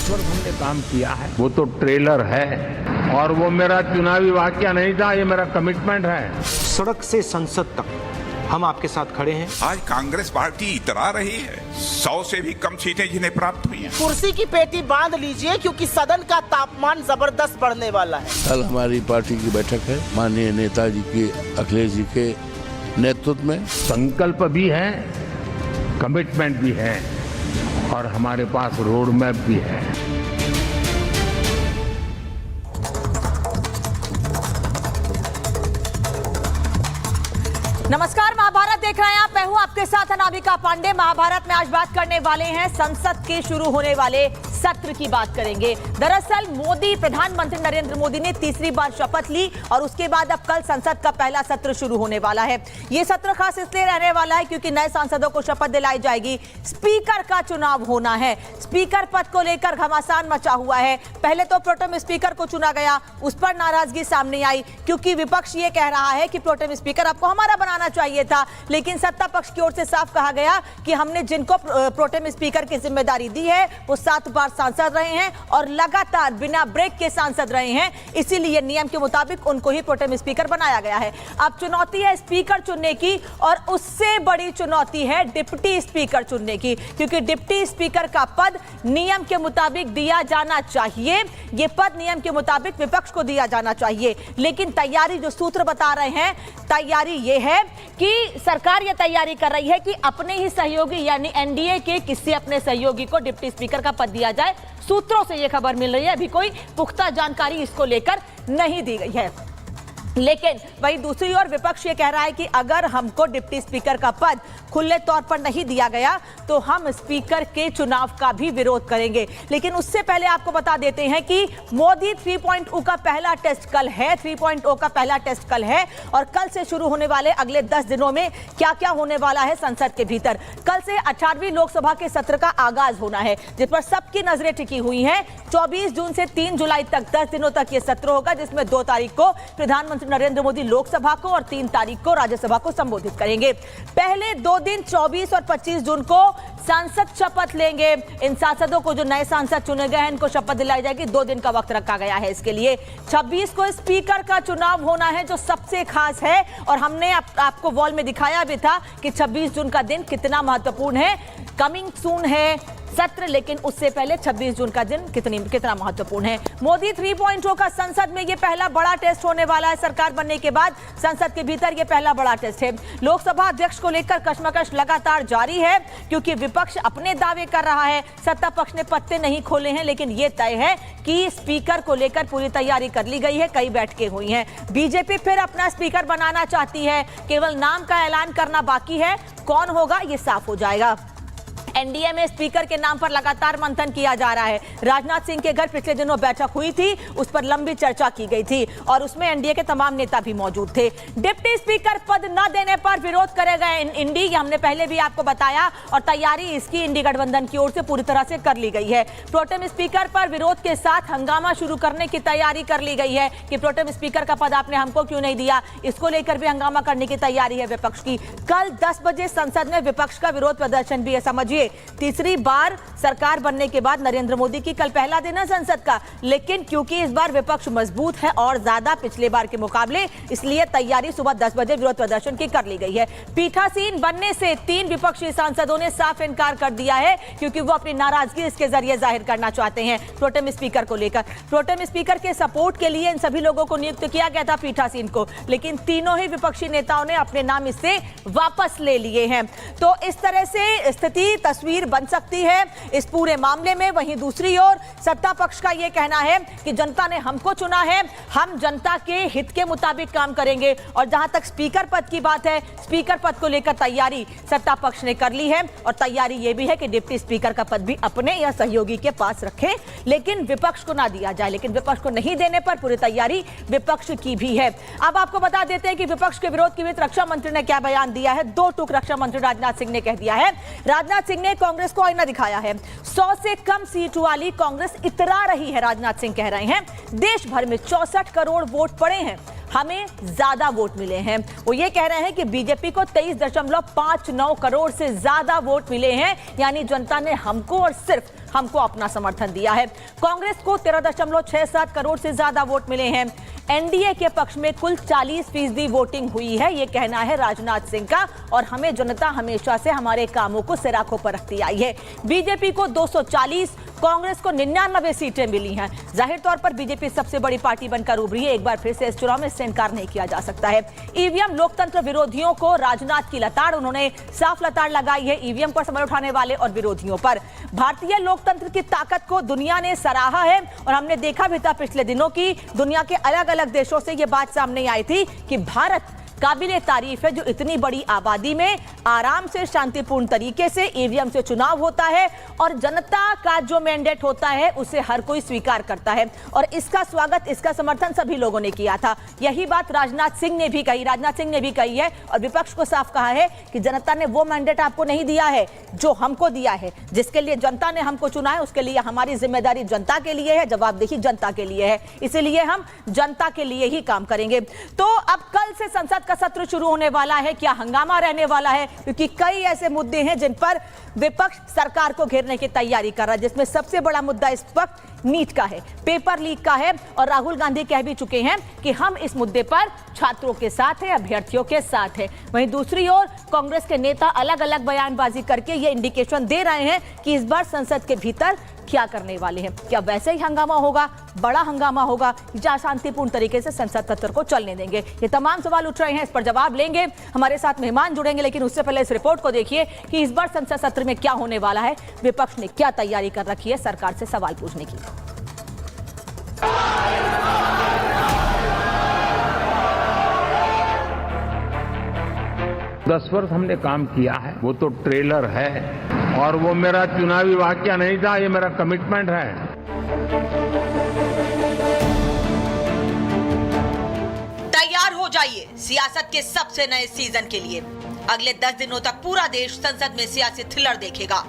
वर्ष हमने काम किया है वो तो ट्रेलर है और वो मेरा चुनावी वाक्य नहीं था, ये मेरा कमिटमेंट है। सड़क से संसद तक हम आपके साथ खड़े हैं। आज कांग्रेस पार्टी इतरा रही है, 100 से भी कम सीटें जिन्हें प्राप्त हुई हैं। कुर्सी की पेटी बांध लीजिए क्योंकि सदन का तापमान जबरदस्त बढ़ने वाला है। कल हमारी पार्टी की बैठक है, माननीय नेताजी के अखिलेश जी के नेतृत्व में। संकल्प भी है, कमिटमेंट भी है और हमारे पास रोड मैप भी है। नमस्कार, महाभारत देख रहे हैं आप। मैं हूं आपके साथ अनामिका पांडे। महाभारत में आज बात करने वाले हैं संसद के शुरू होने वाले सत्र की बात करेंगे। दरअसल प्रधानमंत्री नरेंद्र मोदी ने तीसरी बार शपथ ली और उसके बाद अब कल संसद का पहला सत्र शुरू होने वाला है। यह सत्र खास इसलिए रहने वाला है क्योंकि नए सांसदों को शपथ दिलाई जाएगी। स्पीकर का चुनाव होना है। स्पीकर पद को लेकर घमासान मचा हुआ है। पहले तो प्रोटेम स्पीकर को चुना गया, उस पर नाराजगी सामने आई क्योंकि विपक्ष ये कह रहा है कि प्रोटेम स्पीकर आपको हमारा बनाना चाहिए था, लेकिन सत्ता पक्ष की ओर से साफ कहा गया कि हमने जिनको प्रोटेम स्पीकर की जिम्मेदारी दी है वो 7 बार सांसद रहे हैं और लगातार बिना ब्रेक के सांसद रहे हैं, इसीलिए नियम के मुताबिक उनको ही प्रोटेम स्पीकर बनाया गया है। अब चुनौती है स्पीकर चुनने की और उससे बड़ी चुनौती है डिप्टी स्पीकर चुनने की, क्योंकि डिप्टी स्पीकर का पद नियम के मुताबिक दिया जाना चाहिए। यह पद नियम के मुताबिक विपक्ष को दिया जाना चाहिए, लेकिन तैयारी जो सूत्र बता रहे हैं, तैयारी यह है कि सरकार यह तैयारी कर रही है कि अपने ही सहयोगी यानी एनडीए के किसी अपने सहयोगी को डिप्टी स्पीकर का पद दिया जाए। सूत्रों से यह खबर मिल रही है, अभी कोई पुख्ता जानकारी इसको लेकर नहीं दी गई है। लेकिन वहीं दूसरी ओर विपक्ष ये कह रहा है कि अगर हमको डिप्टी स्पीकर का पद खुले तौर पर नहीं दिया गया तो हम स्पीकर के चुनाव का भी विरोध करेंगे। लेकिन उससे पहले आपको बता देते हैं कि मोदी 3.0 का पहला टेस्ट कल है। 3.0 का पहला टेस्ट कल है और कल से शुरू होने वाले अगले 10 दिनों में क्या क्या होने वाला है संसद के भीतर। कल से 18वीं लोकसभा के सत्र का आगाज होना है, जिस पर सबकी नजरें टिकी हुई हैं। 24 जून से 3 जुलाई तक 10 दिनों तक यह सत्र होगा, जिसमें 2 तारीख को प्रधानमंत्री नरेंद्र मोदी लोकसभा को और 3 तारीख को राज्यसभा को संबोधित करेंगे। पहले 2 दिन 24 और 25 जून को सांसद शपथ लेंगे। इन सांसदों को, जो नए सांसद चुने गए हैं, इनको शपथ दिलाई जाएगी। 2 दिन का वक्त रखा गया है इसके लिए। 26 को स्पीकर का चुनाव होना है, जो सबसे खास है और हमने आपको वॉल में दिखाया भी था कि 26 जून का दिन कितना महत्वपूर्ण है। कमिंग सून है सत्र, लेकिन उससे पहले 26 जून का दिन कितना महत्वपूर्ण है। मोदी 3.0 का संसद में यह पहला बड़ा टेस्ट होने वाला है। सरकार बनने के बाद संसद के भीतर यह पहला बड़ा टेस्ट है। लोकसभा अध्यक्ष को लेकर कशमकश लगातार जारी है क्योंकि विपक्ष अपने दावे कर रहा है, सत्ता पक्ष ने पत्ते नहीं खोले हैं, लेकिन यह तय है कि स्पीकर को लेकर पूरी तैयारी कर ली गई है। कई बैठकें हुई हैं। बीजेपी फिर अपना स्पीकर बनाना चाहती है, केवल नाम का ऐलान करना बाकी है। कौन होगा यह साफ हो जाएगा। एनडीए में स्पीकर के नाम पर लगातार मंथन किया जा रहा है। राजनाथ सिंह के घर पिछले दिनों बैठक हुई थी, उस पर लंबी चर्चा की गई थी और उसमें एनडीए के तमाम नेता भी मौजूद थे। डिप्टी स्पीकर पद न देने पर विरोध करेगा इंडी, हमने पहले भी आपको बताया, और तैयारी इसकी इंडी गठबंधन की ओर से पूरी तरह से कर ली गई है। प्रोटेम स्पीकर पर विरोध के साथ हंगामा शुरू करने की तैयारी कर ली गई है कि प्रोटेम स्पीकर का पद आपने हमको क्यों नहीं दिया। इसको लेकर भी हंगामा करने की तैयारी है विपक्ष की। कल 10 बजे संसद में विपक्ष का विरोध प्रदर्शन भी है। समझिए, तीसरी बार सरकार बनने के बाद नरेंद्र मोदी की कल पहला दिन है संसद का, लेकिन क्योंकि इस बार विपक्ष मजबूत है और ज्यादा पिछले बार के मुकाबले, इसलिए तैयारी सुबह 10 बजे विरोध प्रदर्शन की कर ली गई है। पीठासीन बनने से 3 विपक्षी सांसदों ने साफ इनकार कर दिया है क्योंकि वो अपनी नाराजगी इसके जरिए जाहिर करना चाहते हैं प्रोटेम स्पीकर को लेकर। प्रोटेम स्पीकर के सपोर्ट के लिए इन सभी लोगों को नियुक्त किया गया था पीठासीन को, लेकिन तीनों ही विपक्षी नेताओं ने अपने नाम इससे वापस ले लिए हैं। तो इस तरह से स्थिति तस्वीर बन सकती है इस पूरे मामले में। वहीं दूसरी ओर सत्ता पक्ष का यह कहना है कि जनता ने हमको चुना है, हम जनता के हित के मुताबिक काम करेंगे। और जहां तक स्पीकर पद की बात है, स्पीकर पद को लेकर तैयारी सत्ता पक्ष ने कर ली है और तैयारी यह भी है कि डिप्टी स्पीकर का पद भी अपने या सहयोगी के पास रखें, लेकिन विपक्ष को ना दिया जाए। लेकिन विपक्ष को नहीं देने पर पूरी तैयारी विपक्ष की भी है। अब आपको बता देते हैं कि विपक्ष के विरोध के बीच रक्षा मंत्री ने क्या बयान दिया है। 2 टूक रक्षा मंत्री राजनाथ सिंह ने कह दिया है। राजनाथ सिंह ने कांग्रेस को आईना दिखाया है। 100 से कम सीट वाली कांग्रेस इतरा रही है, राजनाथ सिंह कह रहे हैं। देश भर में 64 करोड़ वोट पड़े हैं, हमें ज्यादा वोट मिले हैं। वो ये कह रहे हैं कि बीजेपी को 23.59 करोड़ से ज्यादा वोट मिले हैं, यानी जनता ने हमको और सिर्फ हमको अपना समर्थन दिया है। कांग्रेस को 13.67 करोड़ से ज्यादा वोट मिले हैं। एनडीए के पक्ष में कुल 40% वोटिंग हुई है, ये कहना है राजनाथ सिंह का। और हमें जनता हमेशा से हमारे कामों को सिर आंखों पर रखती आई है। बीजेपी को 240, कांग्रेस को 99 सीटें मिली हैं। जाहिर तौर पर बीजेपी सबसे बड़ी पार्टी बनकर उभरी है। एक बार फिर से इस चुनाव में इससे इनकार नहीं किया जा सकता है। ईवीएम लोकतंत्र विरोधियों को राजनाथ की लताड़, उन्होंने साफ लताड़ लगाई है ईवीएम पर सवाल उठाने वाले और विरोधियों पर। भारतीय लोकतंत्र की ताकत को दुनिया ने सराहा है और हमने देखा भी था पिछले दिनों की दुनिया के अलग अलग देशों से यह बात सामने आई थी कि भारत काबिले तारीफ है जो इतनी बड़ी आबादी में आराम से शांतिपूर्ण तरीके से ईवीएम से चुनाव होता है और जनता का जो मैंडेट होता है उसे हर कोई स्वीकार करता है। और इसका स्वागत, इसका समर्थन सभी लोगों ने किया था। यही बात राजनाथ सिंह ने भी कही है और विपक्ष को साफ कहा है कि जनता ने वो मैंडेट आपको नहीं दिया है जो हमको दिया है। जिसके लिए जनता ने हमको चुना है उसके लिए हमारी जिम्मेदारी जनता के लिए है, जवाबदेही जनता के लिए है। इसीलिए हम जनता के लिए ही काम करेंगे। तो अब कल से संसद का सत्र शुरू होने वाला है। क्या हंगामा रहने वाला है, क्योंकि कई ऐसे मुद्दे हैं जिन पर विपक्ष सरकार को घेरने की तैयारी कर रहा है, जिसमें सबसे बड़ा मुद्दा इस वक्त नीट का है, पेपर लीक का है। और राहुल गांधी कह भी चुके हैं कि हम इस मुद्दे पर छात्रों के साथ हैं, अभ्यर्थियों के साथ हैं। वहीं दूसरी ओर कांग्रेस के नेता अलग अलग बयानबाजी करके ये इंडिकेशन दे रहे हैं कि इस बार संसद के भीतर क्या करने वाले हैं। क्या वैसे ही हंगामा होगा, बड़ा हंगामा होगा, या शांतिपूर्ण तरीके से संसद सत्र को चलने देंगे? ये तमाम सवाल उठ रहे हैं, इस पर जवाब लेंगे। हमारे साथ मेहमान जुड़ेंगे, लेकिन उससे पहले इस रिपोर्ट को देखिए कि इस बार संसद सत्र में क्या होने वाला है। विपक्ष ने क्या तैयारी कर रखी है सरकार से सवाल पूछने की। 10 वर्ष हमने काम किया है, वो तो ट्रेलर है और वो मेरा चुनावी वाक्य नहीं था, ये मेरा कमिटमेंट है। तैयार हो जाइए सियासत के सबसे नए सीजन के लिए। अगले 10 दिनों तक पूरा देश संसद में सियासी थ्रिलर देखेगा,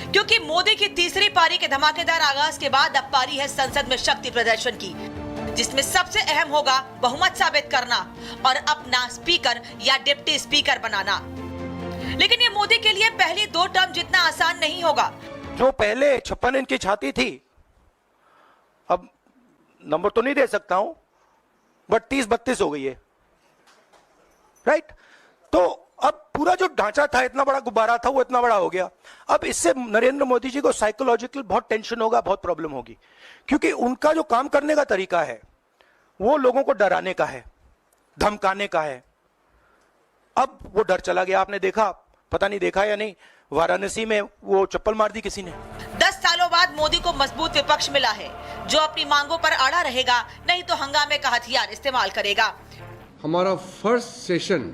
क्योंकि मोदी की तीसरी पारी के धमाकेदार आगाज के बाद अब पारी है संसद में शक्ति प्रदर्शन की, जिसमें सबसे अहम होगा बहुमत साबित करना और अपना स्पीकर या डिप्टी स्पीकर बनाना। लेकिन ये मोदी के लिए पहली 2 टर्म जितना आसान नहीं होगा। जो पहले 56 इंच की छाती थी, अब नंबर तो नहीं दे सकता हूं, बट 30-32 हो गई है, राइट? तो अब पूरा जो ढांचा था, इतना बड़ा गुब्बारा था, वो इतना बड़ा हो गया। अब इससे नरेंद्र मोदी जी को साइकोलॉजिकल बहुत टेंशन होगा, बहुत प्रॉब्लम होगी, क्योंकि उनका जो काम करने का तरीका है वो लोगों को डराने का है, धमकाने का है। अब वो डर चला गया। आपने देखा, पता नहीं देखा या नहीं, वाराणसी में वो चप्पल मार दी किसी ने। 10 सालों बाद मोदी को मजबूत विपक्ष मिला है जो अपनी मांगों पर अड़ा रहेगा, नहीं तो हंगामे का हथियार इस्तेमाल करेगा। हमारा फर्स्ट सेशन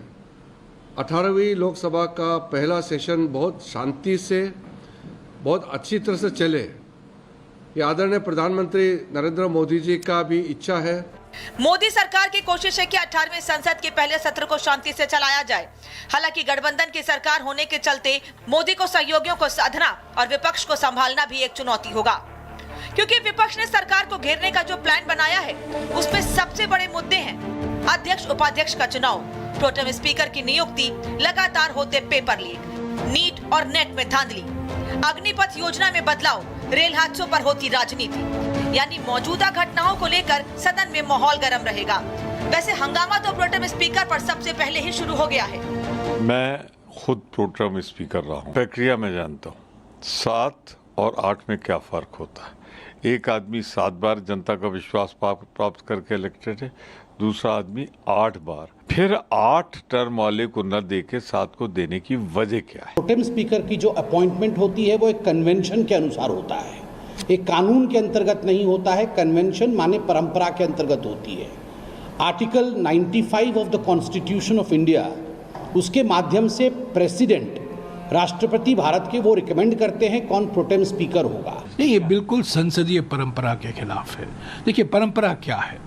18वीं लोकसभा का पहला सेशन बहुत शांति से, बहुत अच्छी तरह से चले। ये आदरणीय प्रधानमंत्री नरेंद्र मोदी जी का भी इच्छा है। मोदी सरकार की कोशिश है कि 18वें संसद के पहले सत्र को शांति से चलाया जाए। हालांकि गठबंधन की सरकार होने के चलते मोदी को सहयोगियों को साधना और विपक्ष को संभालना भी एक चुनौती होगा, क्योंकि विपक्ष ने सरकार को घेरने का जो प्लान बनाया है उसमें सबसे बड़े मुद्दे हैं अध्यक्ष उपाध्यक्ष का चुनाव, प्रोटेम स्पीकर की नियुक्ति, लगातार होते पेपर लीक, नीट और नेट में धांधली, अग्निपथ योजना में बदलाव, रेल हादसों पर होती राजनीति। यानी मौजूदा घटनाओं को लेकर सदन में माहौल गर्म रहेगा। वैसे हंगामा तो प्रोटेम स्पीकर पर सबसे पहले ही शुरू हो गया है। मैं खुद प्रोटेम स्पीकर रहा हूँ, प्रक्रिया में जानता हूँ 7 और 8 में क्या फर्क होता है। एक आदमी 7 बार जनता का विश्वास प्राप्त करके इलेक्टेड है, दूसरा आदमी 8 बार। फिर 8 टर्म वाले को न देके 7 को देने की वजह क्या है? प्रोटेम स्पीकर की जो अपॉइंटमेंट होती है वो एक कन्वेंशन के अनुसार होता है, एक कानून के अंतर्गत नहीं होता है। कन्वेंशन माने परंपरा के अंतर्गत होती है। Article 95 of the constitution of India, उसके माध्यम से प्रेसिडेंट, राष्ट्रपति भारत के, वो रिकमेंड करते हैं कौन प्रोटेम स्पीकर होगा। नहीं, ये बिल्कुल संसदीय परंपरा के खिलाफ है। देखिए, परंपरा क्या है,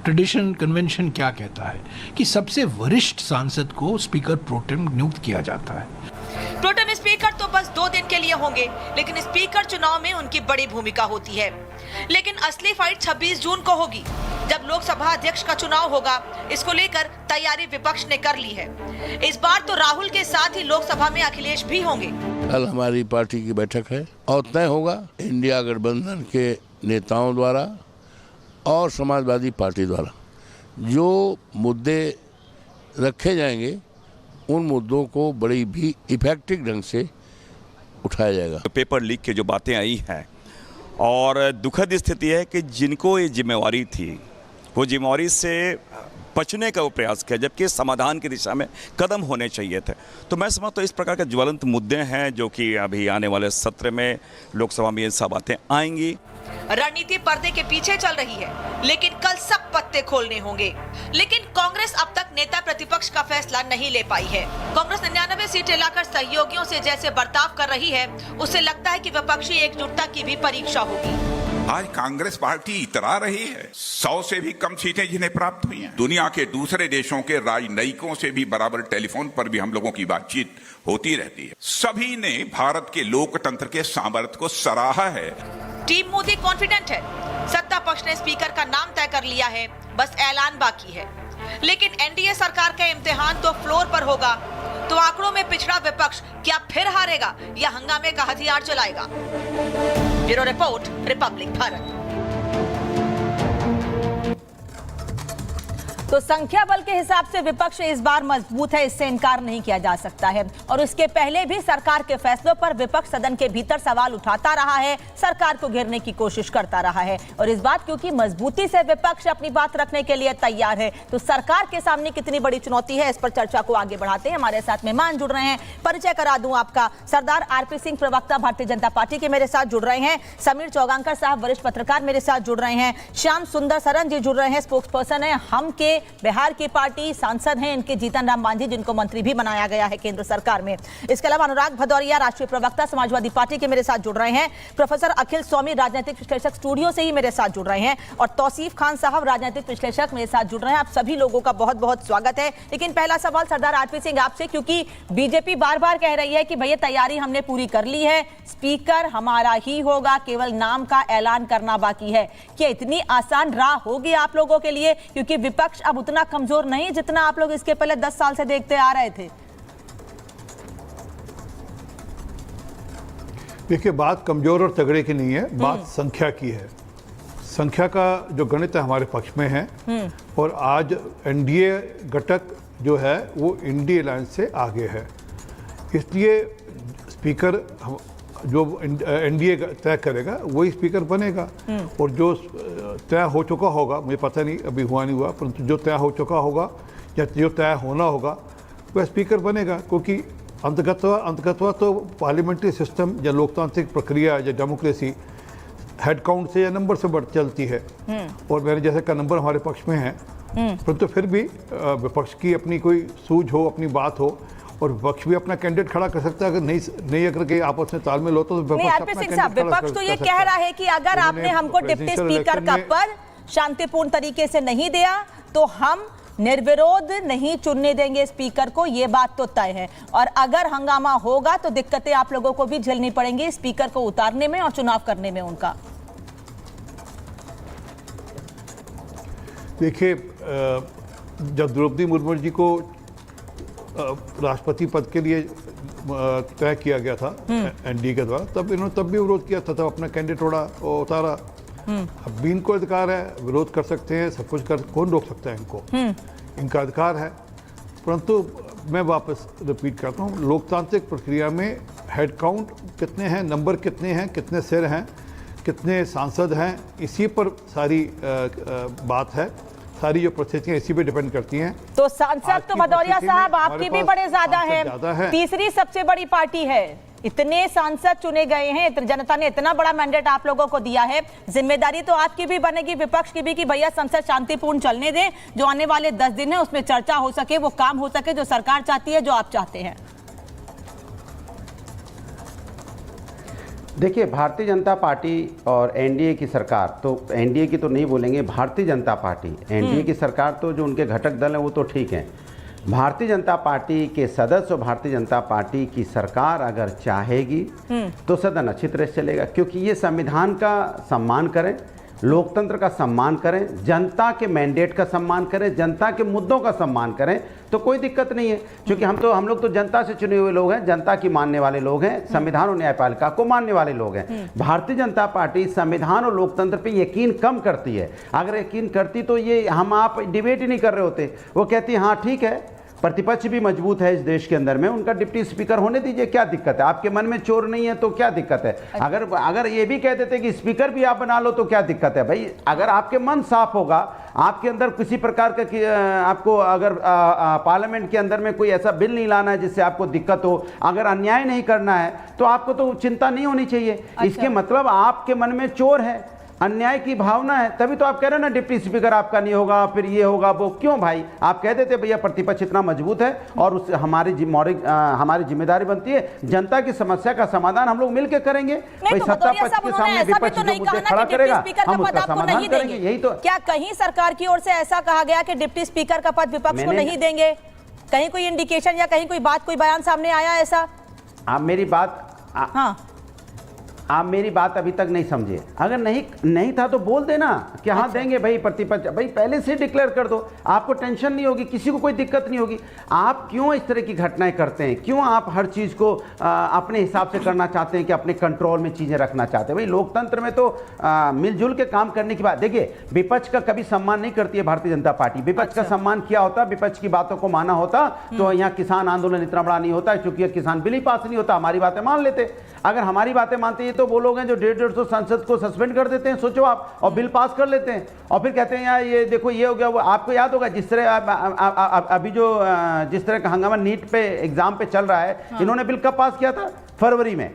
ट्रेडिशन, कन्वेंशन क्या कहता है कि सबसे वरिष्ठ सांसद को स्पीकर प्रोटेम नियुक्त किया जाता है। प्रोटेम स्पीकर तो बस 2 दिन के लिए होंगे, लेकिन स्पीकर चुनाव में उनकी बड़ी भूमिका होती है। लेकिन असली फाइट 26 जून को होगी, जब लोकसभा अध्यक्ष का चुनाव होगा। इसको लेकर तैयारी विपक्ष ने कर ली है। इस बार तो राहुल के साथ ही लोकसभा में अखिलेश भी होंगे। कल हमारी पार्टी की बैठक है और तय होगा इंडिया गठबंधन के नेताओं द्वारा और समाजवादी पार्टी द्वारा जो मुद्दे रखे जाएंगे, उन मुद्दों को बड़ी भी इफेक्टिव ढंग से उठाया जाएगा। पेपर लीक की जो बातें आई हैं और दुखद स्थिति है कि जिनको ये जिम्मेवारी थी, वो जिम्मेवारी से बचने का वो प्रयास किया, जबकि समाधान की दिशा में कदम होने चाहिए थे। तो मैं समझता हूँ इस प्रकार के ज्वलंत मुद्दे हैं जो कि अभी आने वाले सत्र में लोकसभा में ये सब बातें आएंगी। रणनीति पर्दे के पीछे चल रही है, लेकिन कल सब पत्ते खोलने होंगे। लेकिन कांग्रेस अब तक नेता प्रतिपक्ष का फैसला नहीं ले पाई है। कांग्रेस 99 सीटें लाकर सहयोगियों से जैसे बर्ताव कर रही है, उससे लगता है कि विपक्षी एकजुटता की भी परीक्षा होगी। आज कांग्रेस पार्टी इतरा रही है 100 से भी कम सीटें जिन्हें प्राप्त हुई हैं। दुनिया के दूसरे देशों के राजनयिकों से भी बराबर टेलीफोन पर भी हम लोगों की बातचीत होती रहती है। सभी ने भारत के लोकतंत्र के सामर्थ्य को सराहा है। टीम मोदी कॉन्फिडेंट है। सत्ता पक्ष ने स्पीकर का नाम तय कर लिया है, बस ऐलान बाकी है। लेकिन एनडीए सरकार का इम्तिहान तो फ्लोर पर होगा। तो आंकड़ों में पिछड़ा विपक्ष क्या फिर हारेगा या हंगामे का हथियार चलाएगा? Bureau report, Republic Bharat. तो संख्या बल के हिसाब से विपक्ष इस बार मजबूत है, इससे इनकार नहीं किया जा सकता है। और उसके पहले भी सरकार के फैसलों पर विपक्ष सदन के भीतर सवाल उठाता रहा है, सरकार को घेरने की कोशिश करता रहा है। और इस बात क्योंकि मजबूती से विपक्ष अपनी बात रखने के लिए तैयार है, तो सरकार के सामने कितनी बड़ी चुनौती है, इस पर चर्चा को आगे बढ़ाते हैं। हमारे साथ मेहमान जुड़ रहे हैं। परिचय करा दूं आपका, सरदार आरपी सिंह, प्रवक्ता भारतीय जनता पार्टी के मेरे साथ जुड़ रहे हैं। समीर चौगांकर साहब, वरिष्ठ पत्रकार मेरे साथ जुड़ रहे हैं। श्याम सुंदर सरन जी जुड़ रहे हैं, स्पोक्स पर्सन है हम के बिहार की पार्टी, सांसद हैं इनके जीतन राम मांझी, जिनको मंत्री भी बनाया गया है केंद्र सरकार में। इसके अलावा अनुराग भदौरिया, राष्ट्रीय प्रवक्ता समाजवादी पार्टी के मेरे साथ जुड़ रहे हैं। प्रोफेसर अखिल स्वामी, राजनीतिक विश्लेषक, स्टूडियो से ही मेरे साथ जुड़ रहे हैं। और तौसीफ खान साहब, राजनीतिक विश्लेषक, मेरे साथ जुड़ रहे हैं। आप सभी लोगों का बहुत बहुत स्वागत है। लेकिन पहला सवाल सरदार आरपी सिंह आपसे, क्योंकि बीजेपी बार बार कह रही है कि भैया तैयारी हमने पूरी कर ली है, स्पीकर हमारा ही होगा, केवल नाम का ऐलान करना बाकी है। क्या इतनी आसान राह होगी आप लोगों के लिए? क्योंकि विपक्ष अब उतना कमजोर नहीं जितना आप लोग इसके पहले 10 साल से देखते आ रहे थे। देखिए, बात कमजोर और तगड़े की नहीं है, बात संख्या की है। संख्या का जो गणित है हमारे पक्ष में है। और आज एनडीए घटक जो है वो इंडी अलायंस से आगे है, इसलिए स्पीकर जो एनडीए तय करेगा वही स्पीकर बनेगा। और जो तय हो चुका होगा, मुझे पता नहीं अभी हुआ नहीं हुआ, परंतु जो तय हो चुका होगा या जो तय होना होगा वह स्पीकर बनेगा। क्योंकि अंतगतवा तो पार्लियामेंट्री सिस्टम या लोकतांत्रिक प्रक्रिया या डेमोक्रेसी हेड काउंट से या नंबर से बढ़ चलती है। और मैंने जैसे का नंबर हमारे पक्ष में है, परंतु फिर भी विपक्ष की अपनी कोई सूझ हो, अपनी बात हो, और विपक्ष भी अपना कैंडिडेट खड़ा कर सकता है। अगर नहीं अगर के आपस में तालमेल हो तो विपक्ष तो ये कह रहा है कि अगर आपने हमको डिप्टी स्पीकर का पद शांतिपूर्ण तरीके से नहीं दिया तो हम निर्विरोध नहीं चुनने देंगे स्पीकर को, ये बात तो तय है। और अगर हंगामा होगा तो दिक्कतें आप लोगों को भी झेलनी पड़ेंगी स्पीकर को उतारने में और चुनाव करने में उनका। देखिए, जब द्रौपदी मुर्मू जी को राष्ट्रपति पद के लिए तय किया गया था एनडीए के द्वारा, तब इन्होंने तब भी विरोध किया था, तब अपना कैंडिडेट उतारा। अब भी इनको अधिकार है, विरोध कर सकते हैं, सब कुछ कर, कौन रोक सकता है इनको, इनका अधिकार है। परंतु मैं वापस रिपीट करता हूँ, लोकतांत्रिक प्रक्रिया में हेड काउंट कितने हैं, नंबर कितने हैं, कितने सिर हैं, कितने सांसद हैं, इसी पर सारी बात है। सारी जो परिस्थितियां इसी पे डिपेंड करती हैं। तो सांसद तो भदौरिया साहब आपकी भी बड़े ज्यादा है, तीसरी सबसे बड़ी पार्टी है, इतने सांसद चुने गए हैं, जनता ने इतना बड़ा मैंडेट आप लोगों को दिया है, जिम्मेदारी तो आपकी भी बनेगी, विपक्ष की भी, कि भैया संसद शांतिपूर्ण चलने दें, जो आने वाले 10 दिन है उसमें चर्चा हो सके, वो काम हो सके जो सरकार चाहती है, जो आप चाहते हैं। देखिए, भारतीय जनता पार्टी और एनडीए की सरकार, तो एनडीए की तो नहीं बोलेंगे, भारतीय जनता पार्टी, एनडीए की सरकार तो जो उनके घटक दल हैं वो तो ठीक हैं, भारतीय जनता पार्टी के सदस्य और भारतीय जनता पार्टी की सरकार अगर चाहेगी तो सदन अच्छी तरह से चलेगा, क्योंकि ये संविधान का सम्मान करें, लोकतंत्र का सम्मान करें, जनता के मैंडेट का सम्मान करें, जनता के मुद्दों का सम्मान करें, तो कोई दिक्कत नहीं है। क्योंकि हम लोग तो जनता से चुने हुए लोग हैं, जनता की मानने वाले लोग हैं, संविधान और न्यायपालिका को मानने वाले लोग हैं। भारतीय जनता पार्टी संविधान और लोकतंत्र पे यकीन कम करती है। अगर यकीन करती तो ये हम आप डिबेट ही नहीं कर रहे होते। वो कहती है हाँ ठीक है, प्रतिपक्ष भी मजबूत है इस देश के अंदर में, उनका डिप्टी स्पीकर होने दीजिए, क्या दिक्कत है? आपके मन में चोर नहीं है तो क्या दिक्कत है? अगर ये भी कह देते कि स्पीकर भी आप बना लो तो क्या दिक्कत है भाई? अगर आपके मन साफ होगा, आपके अंदर किसी प्रकार का आपको अगर पार्लियामेंट के अंदर में कोई ऐसा बिल नहीं लाना है जिससे आपको दिक्कत हो, अगर अन्याय नहीं करना है तो आपको तो चिंता नहीं होनी चाहिए। इसके मतलब आपके मन में चोर है, अन्याय की भावना है, तभी तो आप कह रहे हो ना डिप्टी स्पीकर आपका नहीं होगा, फिर ये होगा वो। क्यों भाई? आप कह देते भैया प्रतिपक्ष इतना मजबूत है और उससे हमारी जिम्मेदारी बनती है जनता की समस्या का समाधान हम लोग मिलकर करेंगे। भाई सत्ता पक्ष के सामने विपक्ष जो मुद्दे खड़ा करेगा हम उसका समाधान करेंगे। यही तो। क्या कहीं सरकार की ओर से ऐसा कहा गया कि डिप्टी स्पीकर का पद विपक्ष को नहीं देंगे? कहीं कोई इंडिकेशन या कहीं कोई बात, कोई बयान सामने आया ऐसा? आप मेरी बात अभी तक नहीं समझे। अगर नहीं था तो बोल देना कि हाँ देंगे भाई प्रतिपक्ष। भाई पहले से डिक्लेयर कर दो, आपको टेंशन नहीं होगी, किसी को कोई दिक्कत नहीं होगी। आप क्यों इस तरह की घटनाएं करते हैं? क्यों आप हर चीज़ को अपने हिसाब से करना चाहते हैं कि अपने कंट्रोल में चीज़ें रखना चाहते हैं? भाई लोकतंत्र में तो मिलजुल के काम करने की बात। देखिए, विपक्ष का कभी सम्मान नहीं करती है भारतीय जनता पार्टी। विपक्ष का सम्मान किया होता, विपक्ष की बातों को माना होता तो यहाँ किसान आंदोलन इतना बड़ा नहीं होता, क्योंकि किसान बिल ही पास नहीं होता, हमारी बातें मान लेते। अगर हमारी बातें मानते हैं तो वो लोग हैं जो 150 सांसद को सस्पेंड कर देते हैं, सोचो आप, और बिल पास कर लेते हैं और फिर कहते हैं यार ये देखो ये हो गया वो। आपको याद होगा जिस तरह अभी जो जिस तरह का हंगामा नीट पे एग्जाम पे चल रहा है, इन्होंने बिल कब पास किया था? फरवरी में।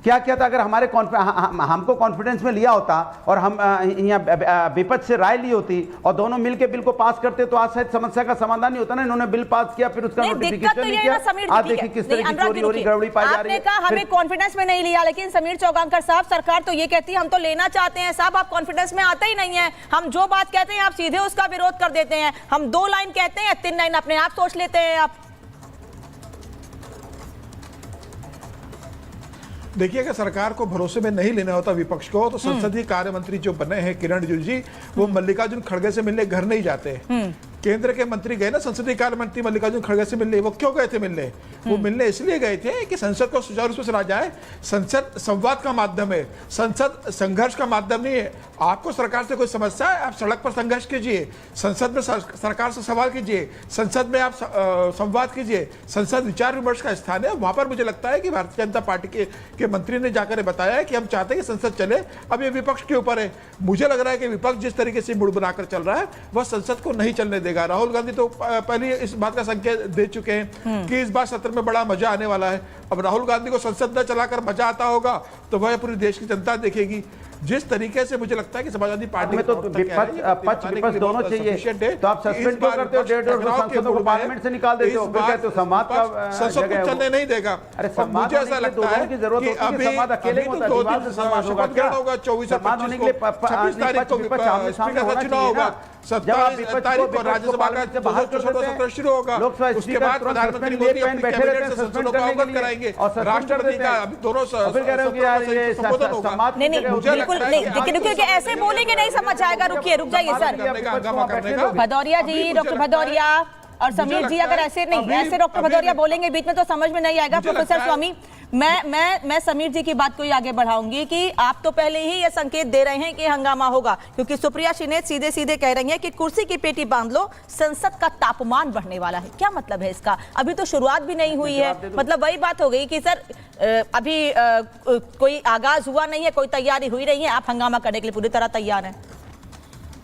क्या किया था? अगर हमारे हमको कॉन्फिडेंस में लिया होता और हम यहाँ विपक्ष से राय ली होती और दोनों मिलकर बिल को पास करते तो आज शायद समस्या का समाधान नहीं होता ना। इन्होंने बिल पास किया, फिर उसका नोटिफिकेशन नहीं किया। आज देखिए किस तरह की चोरी हो रही, गड़बड़ी पाई जा रही है। आपने कहा हमें कॉन्फिडेंस में नहीं लिया, लेकिन समीर चौगानकर साहब, सरकार तो ये कहती है हम तो लेना चाहते हैं। साहब आप कॉन्फिडेंस में आते ही नहीं है। हम जो बात कहते हैं आप सीधे उसका विरोध कर देते हैं। हम 2 लाइन कहते हैं 3 लाइन अपने आप सोच लेते हैं आप। देखिए, अगर सरकार को भरोसे में नहीं लेना होता विपक्ष को, तो संसदीय कार्य मंत्री जो बने हैं किरण रिजिजू जी, वो मल्लिकार्जुन खड़गे से मिलने घर नहीं जाते। केंद्र के मंत्री गए ना संसदीय कार्य मंत्री मल्लिकार्जुन खड़गे से मिलने। वो क्यों गए थे मिलने? वो मिलने इसलिए गए थे कि संसद को सुचारू रूप से चला जाए। संसद संवाद का माध्यम है, संसद संघर्ष का माध्यम नहीं है। आपको सरकार से कोई समस्या है, आप सड़क पर संघर्ष कीजिए, संसद में सरकार से सवाल कीजिए, संसद में आप संवाद कीजिए। संसद विचार विमर्श का स्थान है। वहां पर मुझे लगता है कि भारतीय जनता पार्टी के मंत्री ने जाकर बताया है कि हम चाहते हैं कि संसद चले। अब ये विपक्ष के ऊपर है। मुझे लग रहा है कि विपक्ष जिस तरीके से मुड़ बनाकर चल रहा है वह संसद को नहीं चलने देगा। राहुल गांधी तो पहले इस बात का संकेत दे चुके हैं कि इस बार सत्र में बड़ा मजा आने वाला है। अब राहुल गांधी को संसद न चलाकर मजा आता होगा तो वह पूरी देश की जनता देखेगी। जिस तरीके से मुझे लगता है कि समाजवादी पार्टी में तो विपक्ष दोनों चाहिए, तो आप सस्पेंड क्यों करते हो? 150 सांसदों को पार्लियामेंट से निकाल देते हो, फिर कहते हो संवाद का संसद को चलने नहीं देगा। अरे मुझे ऐसा लगता है कि जरूरत होती है संवाद अकेले होता है, दीवार से संवाद होगा क्या? 24 और 25 को 26 तारीख को स्पीकर का चुनाव होगा, 27 तारीख को राज्यसभा का बाहर सत्र शुरू होगा। उसके बाद प्रधानमंत्री मोदी अपनी कैबिनेट से संसदों को अवगत कराएंगे। राष्ट्रपति का दोनों संबोधन होगा। नहीं, ऐसे बोलेंगे नहीं समझ आएगा। रुक जाइए सर। भदौरिया जी, डॉक्टर भदौरिया और समीर जी, अगर ऐसे नहीं, ऐसे डॉक्टर भदौरिया बोलेंगे बीच में तो समझ में नहीं आएगा। प्रोफेसर स्वामी, मैं समीर जी की बात को ही आगे बढ़ाऊंगी कि आप तो पहले ही ये संकेत दे रहे हैं कि हंगामा होगा, क्योंकि सुप्रिया शिनेत सीधे सीधे कह रही हैं कि कुर्सी की पेटी बांध लो, संसद का तापमान बढ़ने वाला है। क्या मतलब है इसका? अभी तो शुरुआत भी नहीं हुई है। मतलब वही बात हो गई कि सर अभी कोई आगाज हुआ नहीं है, कोई तैयारी हुई नहीं है, आप हंगामा करने के लिए पूरी तरह तैयार हैं।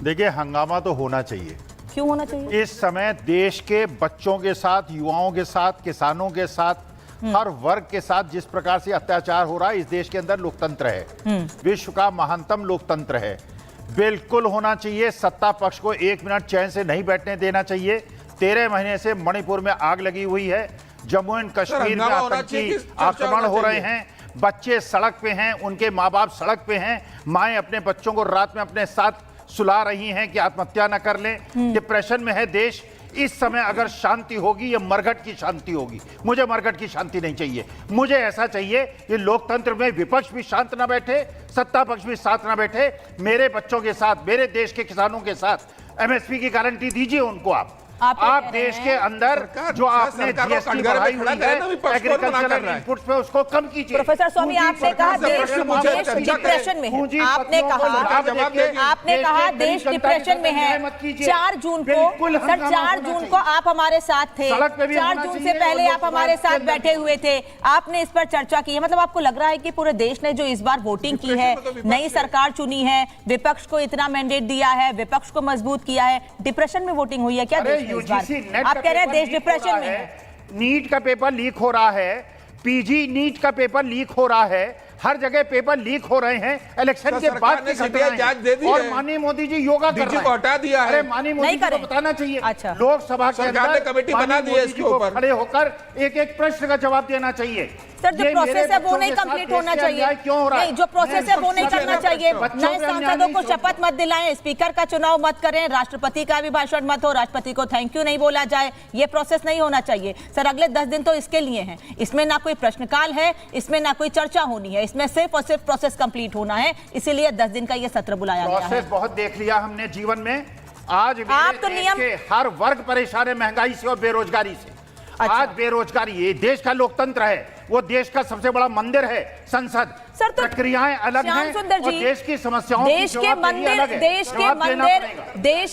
देखिए, हंगामा तो होना चाहिए। क्यों होना चाहिए? इस समय देश के बच्चों के साथ, युवाओं के साथ, किसानों के साथ, हर वर्ग के साथ जिस प्रकार से अत्याचार हो रहा है, इस देश के अंदर लोकतंत्र है, विश्व का महानतम लोकतंत्र है, बिल्कुल होना चाहिए। सत्ता पक्ष को 1 मिनट चैन से नहीं बैठने देना चाहिए। 13 महीने से मणिपुर में आग लगी हुई है, जम्मू एंड कश्मीर में आतंकी आक्रमण हो रहे हैं, बच्चे सड़क पे हैं, उनके माँ बाप सड़क पे हैं, माएं अपने बच्चों को रात में अपने साथ सुला रही हैं कि आत्महत्या न कर लें। डिप्रेशन में है देश। इस समय अगर शांति होगी, ये मरघट की शांति होगी। मुझे मरघट की शांति नहीं चाहिए। मुझे ऐसा चाहिए कि लोकतंत्र में विपक्ष भी शांत ना बैठे, सत्ता पक्ष भी साथ ना बैठे। मेरे बच्चों के साथ, मेरे देश के किसानों के साथ एमएसपी की गारंटी दीजिए उनको। आप देश के अंदर जो आपने जीएसटी बढ़ाई हुई है एग्रीकल्चरल इनपुट्स पे, उसको कम कीजिए। प्रोफेसर स्वामी, आपने कहा देश डिप्रेशन में है। आपने कहा देश डिप्रेशन में है। 4 जून को सर, 4 जून को आप हमारे साथ थे। 4 जून से पहले आप हमारे साथ बैठे हुए थे। आपने इस पर चर्चा की है। मतलब आपको लग रहा है कि पूरे देश ने जो इस बार वोटिंग की है, नई सरकार चुनी है, विपक्ष को इतना मैंडेट दिया है, विपक्ष को मजबूत किया है, डिप्रेशन में वोटिंग हुई है क्या? यूजीसी नेट आप कह रहे हैं देश डिप्रेशन में है। नीट का पेपर लीक हो रहा है, पीजी नीट का पेपर लीक हो रहा है, हर जगह पेपर लीक हो रहे हैं। इलेक्शन के बाद की घटना, और माननीय मोदी जी योगा कर रहे हैं। हटा दिया है। अरे माननीय मोदी जी को बताना चाहिए। अच्छा। लोकसभा के अंदर कमेटी बना दी है इसके ऊपर, खड़े होकर एक एक प्रश्न का जवाब देना चाहिए। सर, जो प्रोसेस है वो नहीं कंप्लीट होना चाहिए। नहीं, जो प्रोसेस है वो नहीं करना चाहिए। नए सांसदों को शपथ मत दिलाएं, स्पीकर का चुनाव मत करें, राष्ट्रपति का अभिभाषण मत हो, राष्ट्रपति को थैंक यू नहीं बोला जाए, ये प्रोसेस नहीं होना चाहिए। सर, अगले 10 दिन तो इसके लिए हैं। इसमें ना कोई प्रश्नकाल है, इसमें ना कोई चर्चा होनी है, इसमें सिर्फ और सिर्फ प्रोसेस कंप्लीट होना है। इसीलिए 10 दिन का ये सत्र बुलाया गया है। प्रोसेस बहुत देख लिया हमने जीवन में। आज आप तो नियम के हर वर्ग परेशान है महंगाई से और बेरोजगारी से। अच्छा। आज बेरोजगारी, ये देश का लोकतंत्र है, वो देश का सबसे बड़ा मंदिर है संसद। सर, तो प्रक्रियाएं अलग हैं और देश की समस्याओं देश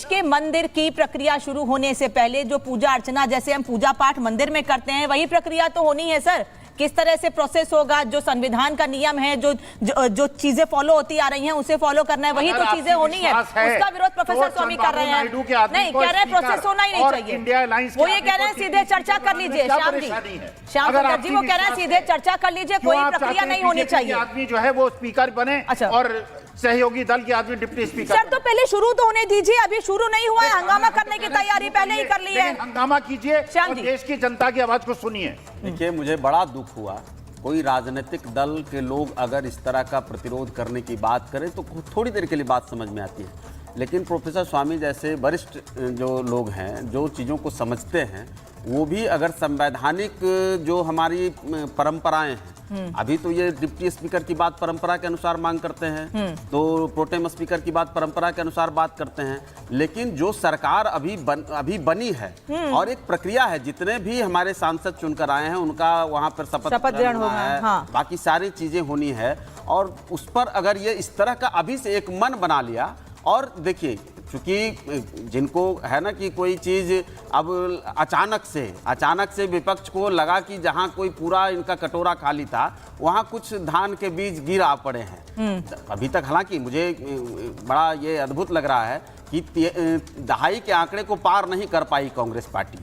के मंदिर की प्रक्रिया शुरू होने से पहले जो पूजा अर्चना, जैसे हम पूजा पाठ मंदिर में करते हैं, वही प्रक्रिया तो होनी है सर। किस तरह से प्रोसेस होगा, जो संविधान का नियम है, जो चीजें फॉलो होती आ रही हैं उसे फॉलो करना है, वही तो चीजें होनी है। उसका विरोध प्रोफेसर स्वामी कर रहे हैं। नहीं, कह रहे हैं प्रोसेस होना ही नहीं चाहिए। वो ये कह रहे हैं सीधे चर्चा कर लीजिए। श्याम सुंदर जी वो कह रहे हैं सीधे चर्चा कर लीजिए, कोई प्रक्रिया नहीं होनी चाहिए। आदमी जो है वो स्पीकर बने और सहयोगी दल के आदमी डिप्टी स्पीकर। सर, तो पहले शुरू तो होने दीजिए, अभी शुरू नहीं हुआ है। हंगामा करने की तैयारी पहले ही कर ली है। हंगामा कीजिए और देश की जनता की आवाज को सुनिए। देखिए, मुझे बड़ा दुख हुआ, कोई राजनीतिक दल के लोग अगर इस तरह का प्रतिरोध करने की बात करें तो थोड़ी देर के लिए बात समझ में आती है, लेकिन प्रोफेसर स्वामी जैसे वरिष्ठ जो लोग हैं, जो चीज़ों को समझते हैं, वो भी अगर संवैधानिक जो हमारी परंपराएं हैं, अभी तो ये डिप्टी स्पीकर की बात परंपरा के अनुसार मांग करते हैं, तो प्रोटेम स्पीकर की बात परंपरा के अनुसार बात करते हैं, लेकिन जो सरकार अभी बनी है और एक प्रक्रिया है, जितने भी हमारे सांसद चुनकर आए हैं उनका वहां पर शपथ ग्रहण होना है। हाँ। बाकी सारी चीजें होनी है, और उस पर अगर ये इस तरह का अभी से एक मन बना लिया, और देखिए क्योंकि जिनको है ना कि कोई चीज़ अब अचानक से विपक्ष को लगा कि जहां कोई पूरा इनका कटोरा खाली था वहां कुछ धान के बीज गिरा पड़े हैं। अभी तक हालांकि मुझे बड़ा ये अद्भुत लग रहा है कि दहाई के आंकड़े को पार नहीं कर पाई कांग्रेस पार्टी।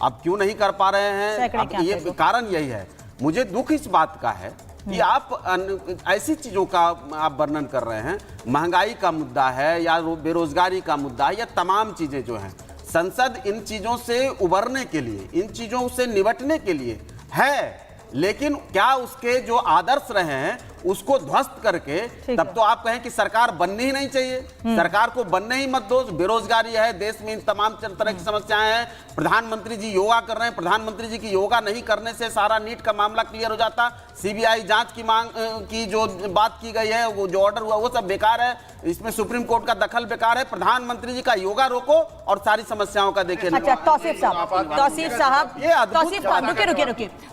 अब क्यों नहीं कर पा रहे हैं, अब ये कारण यही है। मुझे दुख इस बात का है कि आप ऐसी चीजों का आप वर्णन कर रहे हैं, महंगाई का मुद्दा है या बेरोजगारी का मुद्दा है या तमाम चीजें जो हैं, संसद इन चीजों से उबरने के लिए, इन चीजों से निपटने के लिए है, लेकिन क्या उसके जो आदर्श रहे हैं उसको ध्वस्त करके तब तो आप कहें कि सरकार बननी ही नहीं चाहिए। सरकार को बनने ही मत दो। बेरोजगारी है देश में, इन तमाम तरह की समस्याएं हैं। प्रधानमंत्री जी योगा कर रहे हैं, प्रधानमंत्री जी की योगा नहीं करने से सारा नीट का मामला क्लियर हो जाता। सीबीआई जांच की मांग की जो बात की गई है, वो जो ऑर्डर हुआ वो सब बेकार है, इसमें सुप्रीम कोर्ट का दखल बेकार है। प्रधानमंत्री जी का योगा रोको और सारी समस्याओं का देखिए। अच्छा,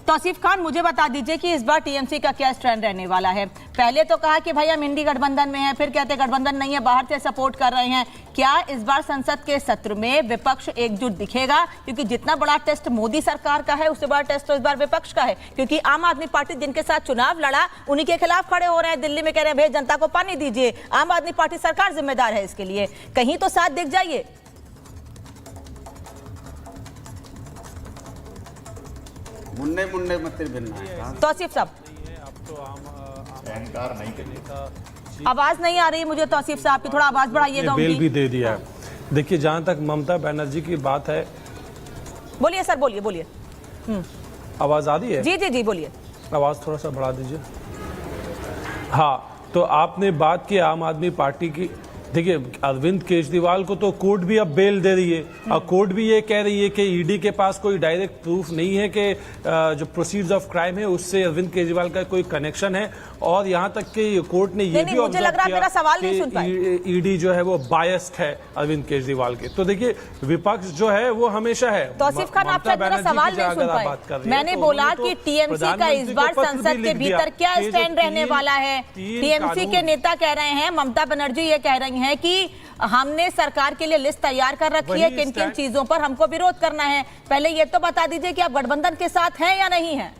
तौसीफ खान मुझे बता दीजिए कि इस बार टीएमसी का क्या स्टैंड रहने वाला है। पहले तो कहा कि भाई हम इंडी गठबंधन में हैं, फिर कहते गठबंधन नहीं है, बाहर से सपोर्ट कर रहे हैं। क्या इस बार संसद के सत्र में विपक्ष एकजुट दिखेगा? क्योंकि जितना बड़ा टेस्ट मोदी सरकार का है, उससे बड़ा टेस्ट तो इस बार विपक्ष का है, क्योंकि आम आदमी पार्टी जिनके साथ चुनाव लड़ा उन्हीं के खिलाफ खड़े हो रहे हैं। दिल्ली में कह रहे हैं भाई जनता को पानी दीजिए, आम आदमी पार्टी सरकार जिम्मेदार है इसके लिए। कहीं तो साथ दिख जाइए। मुन्ने मुन्ने मत भिन्ना है। तौसीफ साहब, आवाज नहीं आ रही मुझे। तौसीफ साहब की थोड़ा आवाज बढ़ाइएगा। बेल भी दे दिया है। देखिए, जहां तक ममता बनर्जी की बात है, बोलिए सर, बोलिए। आवाज आ रही है? जी बोलिए। आवाज थोड़ा सा बढ़ा दीजिए। हाँ, तो आपने बात की आम आदमी पार्टी की। देखिए, अरविंद केजरीवाल को तो कोर्ट भी अब बेल दे रही है और कोर्ट भी ये कह रही है कि ईडी के पास कोई डायरेक्ट प्रूफ नहीं है कि जो प्रोसीड्स ऑफ क्राइम है उससे अरविंद केजरीवाल का कोई कनेक्शन है। और यहाँ तक कि कोर्ट ने ये भी मुझे लग रहा है मेरा सवाल नहीं सुन पाए। ईडी जो है वो बायस्ड है अरविंद केजरीवाल के। तो देखिए, विपक्ष जो है वो हमेशा है। तौसीफ खान, आप शायद मेरा सवाल नहीं सुन पाए। मैंने बोला कि टीएमसी का इस बार संसद के भीतर क्या स्टैंड रहने वाला है। टीएमसी के नेता कह रहे हैं, ममता बनर्जी ये कह रही हैं कि हमने सरकार के लिए लिस्ट तैयार कर रखी है, किन किन चीजों पर हमको विरोध करना है। पहले ये तो बता दीजिए कि आप गठबंधन के साथ हैं या नहीं हैं?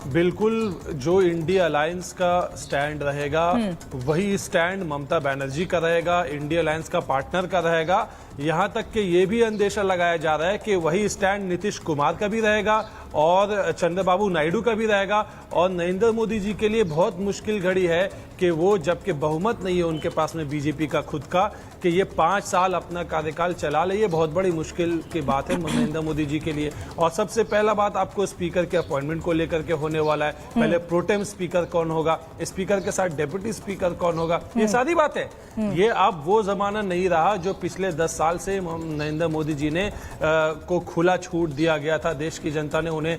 बिल्कुल, जो इंडिया अलायंस का स्टैंड रहेगा वही स्टैंड ममता बनर्जी का रहेगा, इंडिया अलायंस का पार्टनर का रहेगा। यहां तक कि ये भी अंदेशा लगाया जा रहा है कि वही स्टैंड नीतीश कुमार का भी रहेगा और चंद्रबाबू नायडू का भी रहेगा। और नरेंद्र मोदी जी के लिए बहुत मुश्किल घड़ी है कि वो, जबकि बहुमत नहीं है उनके पास में बीजेपी का खुद का, कि ये 5 साल अपना कार्यकाल चला ले। ये बहुत बड़ी मुश्किल की बात है नरेंद्र मोदी जी के लिए। और सबसे पहला बात आपको स्पीकर के अपॉइंटमेंट को लेकर के होने वाला है। पहले प्रोटेम स्पीकर कौन होगा, स्पीकर के साथ डेप्यूटी स्पीकर कौन होगा, ये सारी बातें। ये अब वो जमाना नहीं रहा जो पिछले 10 साल से नरेंद्र मोदी जी ने को खुला छूट दिया गया था। देश की जनता ने उन्हें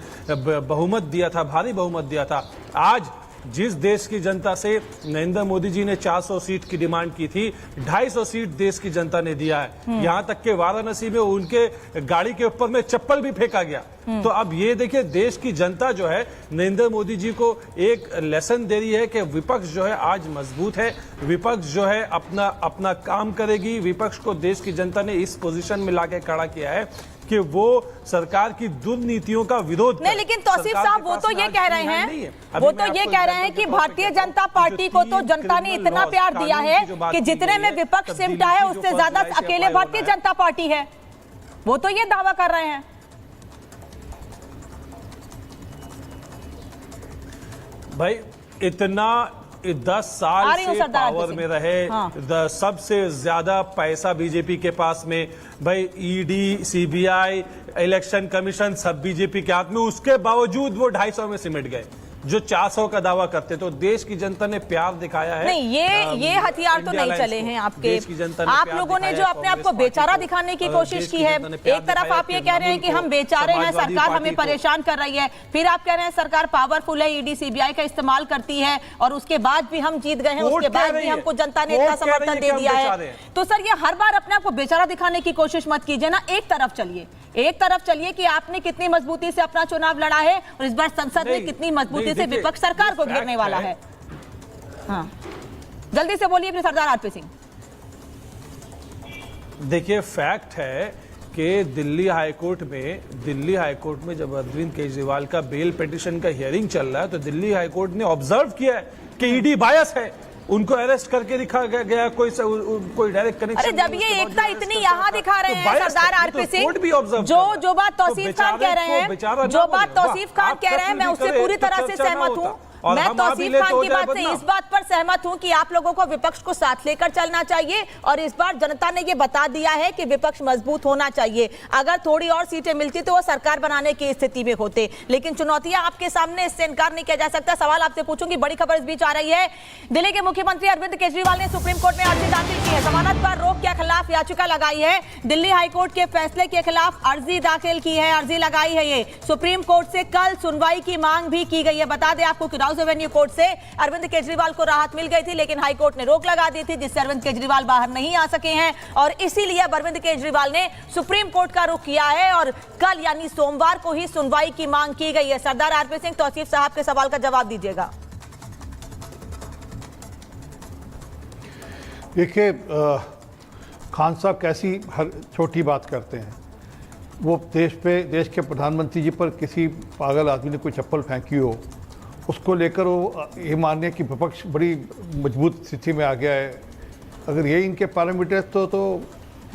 बहुमत दिया था, भारी बहुमत दिया था। आज जिस देश की जनता से नरेंद्र मोदी जी ने 400 सीट की डिमांड की थी, 250 सीट देश की जनता ने दिया है। यहां तक कि वाराणसी में उनके गाड़ी के ऊपर में चप्पल भी फेंका गया। तो अब ये देखिए, देश की जनता जो है नरेंद्र मोदी जी को एक लेसन दे रही है कि विपक्ष जो है आज मजबूत है, विपक्ष जो है अपना काम करेगी। विपक्ष को देश की जनता ने इस पोजीशन में लाके खड़ा किया है कि वो सरकार की दुर्नीतियों का विरोध नहीं। लेकिन तौसीफ साहब, वो तो ये कह रहे हैं कि भारतीय जनता पार्टी को तो जनता ने इतना प्यार दिया है कि जितने में विपक्ष सिमटा है उससे ज्यादा अकेले भारतीय जनता पार्टी है। वो तो ये दावा कर रहे हैं। भाई, इतना 10 साल से पावर में रहे, सबसे ज्यादा पैसा बीजेपी के पास में। भाई, ईडी, सीबीआई, इलेक्शन कमीशन सब बीजेपी के हाथ में, उसके बावजूद वो 250 में सिमट गए जो 400 का दावा करते। तो देश की जनता ने प्यार दिखाया है। नहीं, ये हथियार तो नहीं चले हैं आपके। आप लोगों ने जो अपने आप को बेचारा दिखाने की कोशिश की है। एक तरफ आप ये कह रहे हैं कि हम बेचारे हैं, सरकार हमें परेशान कर रही है, फिर आप कह रहे हैं सरकार पावरफुल है, ईडी सीबीआई का इस्तेमाल करती है और उसके बाद भी हम जीत गए हैं, उसके बाद भी हमको जनता ने इतना समर्थन दे दिया है। तो सर, ये हर बार अपने आप को बेचारा दिखाने की कोशिश मत कीजिए ना। एक तरफ चलिए कि आपने कितनी मजबूती से अपना चुनाव लड़ा है और इस बार संसद में कितनी मजबूती से विपक्ष सरकार को घेरने वाला है। हाँ, जल्दी से बोलिए अपने सरदार आरपी सिंह। देखिए, फैक्ट है कि दिल्ली हाईकोर्ट में जब अरविंद केजरीवाल का बेल पिटीशन का हियरिंग चल रहा है तो दिल्ली हाईकोर्ट ने ऑब्जर्व किया है कि ईडी बायस है, उनको अरेस्ट करके दिखा गया, कोई डायरेक्ट कनेक्शन। अरे जब ये एकता इतनी यहाँ दिखा रहे हैं सरदार आरपी सिंह, जो बात तौसीफ खान कह रहे हैं, मैं उससे पूरी तरह से सहमत हूँ। मैं तौसीफ खान की बात से इस बात पर सहमत हूं कि आप लोगों को विपक्ष को साथ लेकर चलना चाहिए और इस बार जनता ने ये बता दिया है कि विपक्ष मजबूत होना चाहिए। अगर थोड़ी और सीटें मिलती तो वो सरकार बनाने की स्थिति में होते, लेकिन चुनौतियां आपके सामने, इससे इनकार नहीं किया जा सकता। सवाल आपसे पूछूंगी, बड़ी खबर इस बीच आ रही है। दिल्ली के मुख्यमंत्री अरविंद केजरीवाल ने सुप्रीम कोर्ट में अर्जी दाखिल की है, जमानत पर रोक के खिलाफ याचिका लगाई है। दिल्ली हाईकोर्ट के फैसले के खिलाफ अर्जी दाखिल की है, अर्जी लगाई है। ये सुप्रीम कोर्ट से कल सुनवाई की मांग भी की गई है। बता दें आपको कि एवेन्यू कोर्ट से अरविंद केजरीवाल को राहत मिल गई थी, लेकिन हाईकोर्ट ने रोक लगा दी थी, जिससे अरविंद केजरीवाल बाहर नहीं आ सके हैं और इसीलिए अरविंद केजरीवाल ने सुप्रीम कोर्ट का रुख किया है और कल यानी सोमवार को ही सुनवाई की मांग की गई है। सरदार आरपी सिंह, तौसीफ साहब के सवाल का जवाब दीजिएगा। देखिए, खान साहब कैसी हर छोटी बात करते हैं। वो देश के प्रधानमंत्री जी पर किसी पागल आदमी ने कोई चप्पल फेंकी हो, उसको लेकर वो ये मानने कि विपक्ष बड़ी मजबूत स्थिति में आ गया है। अगर ये इनके पैरामीटर्स तो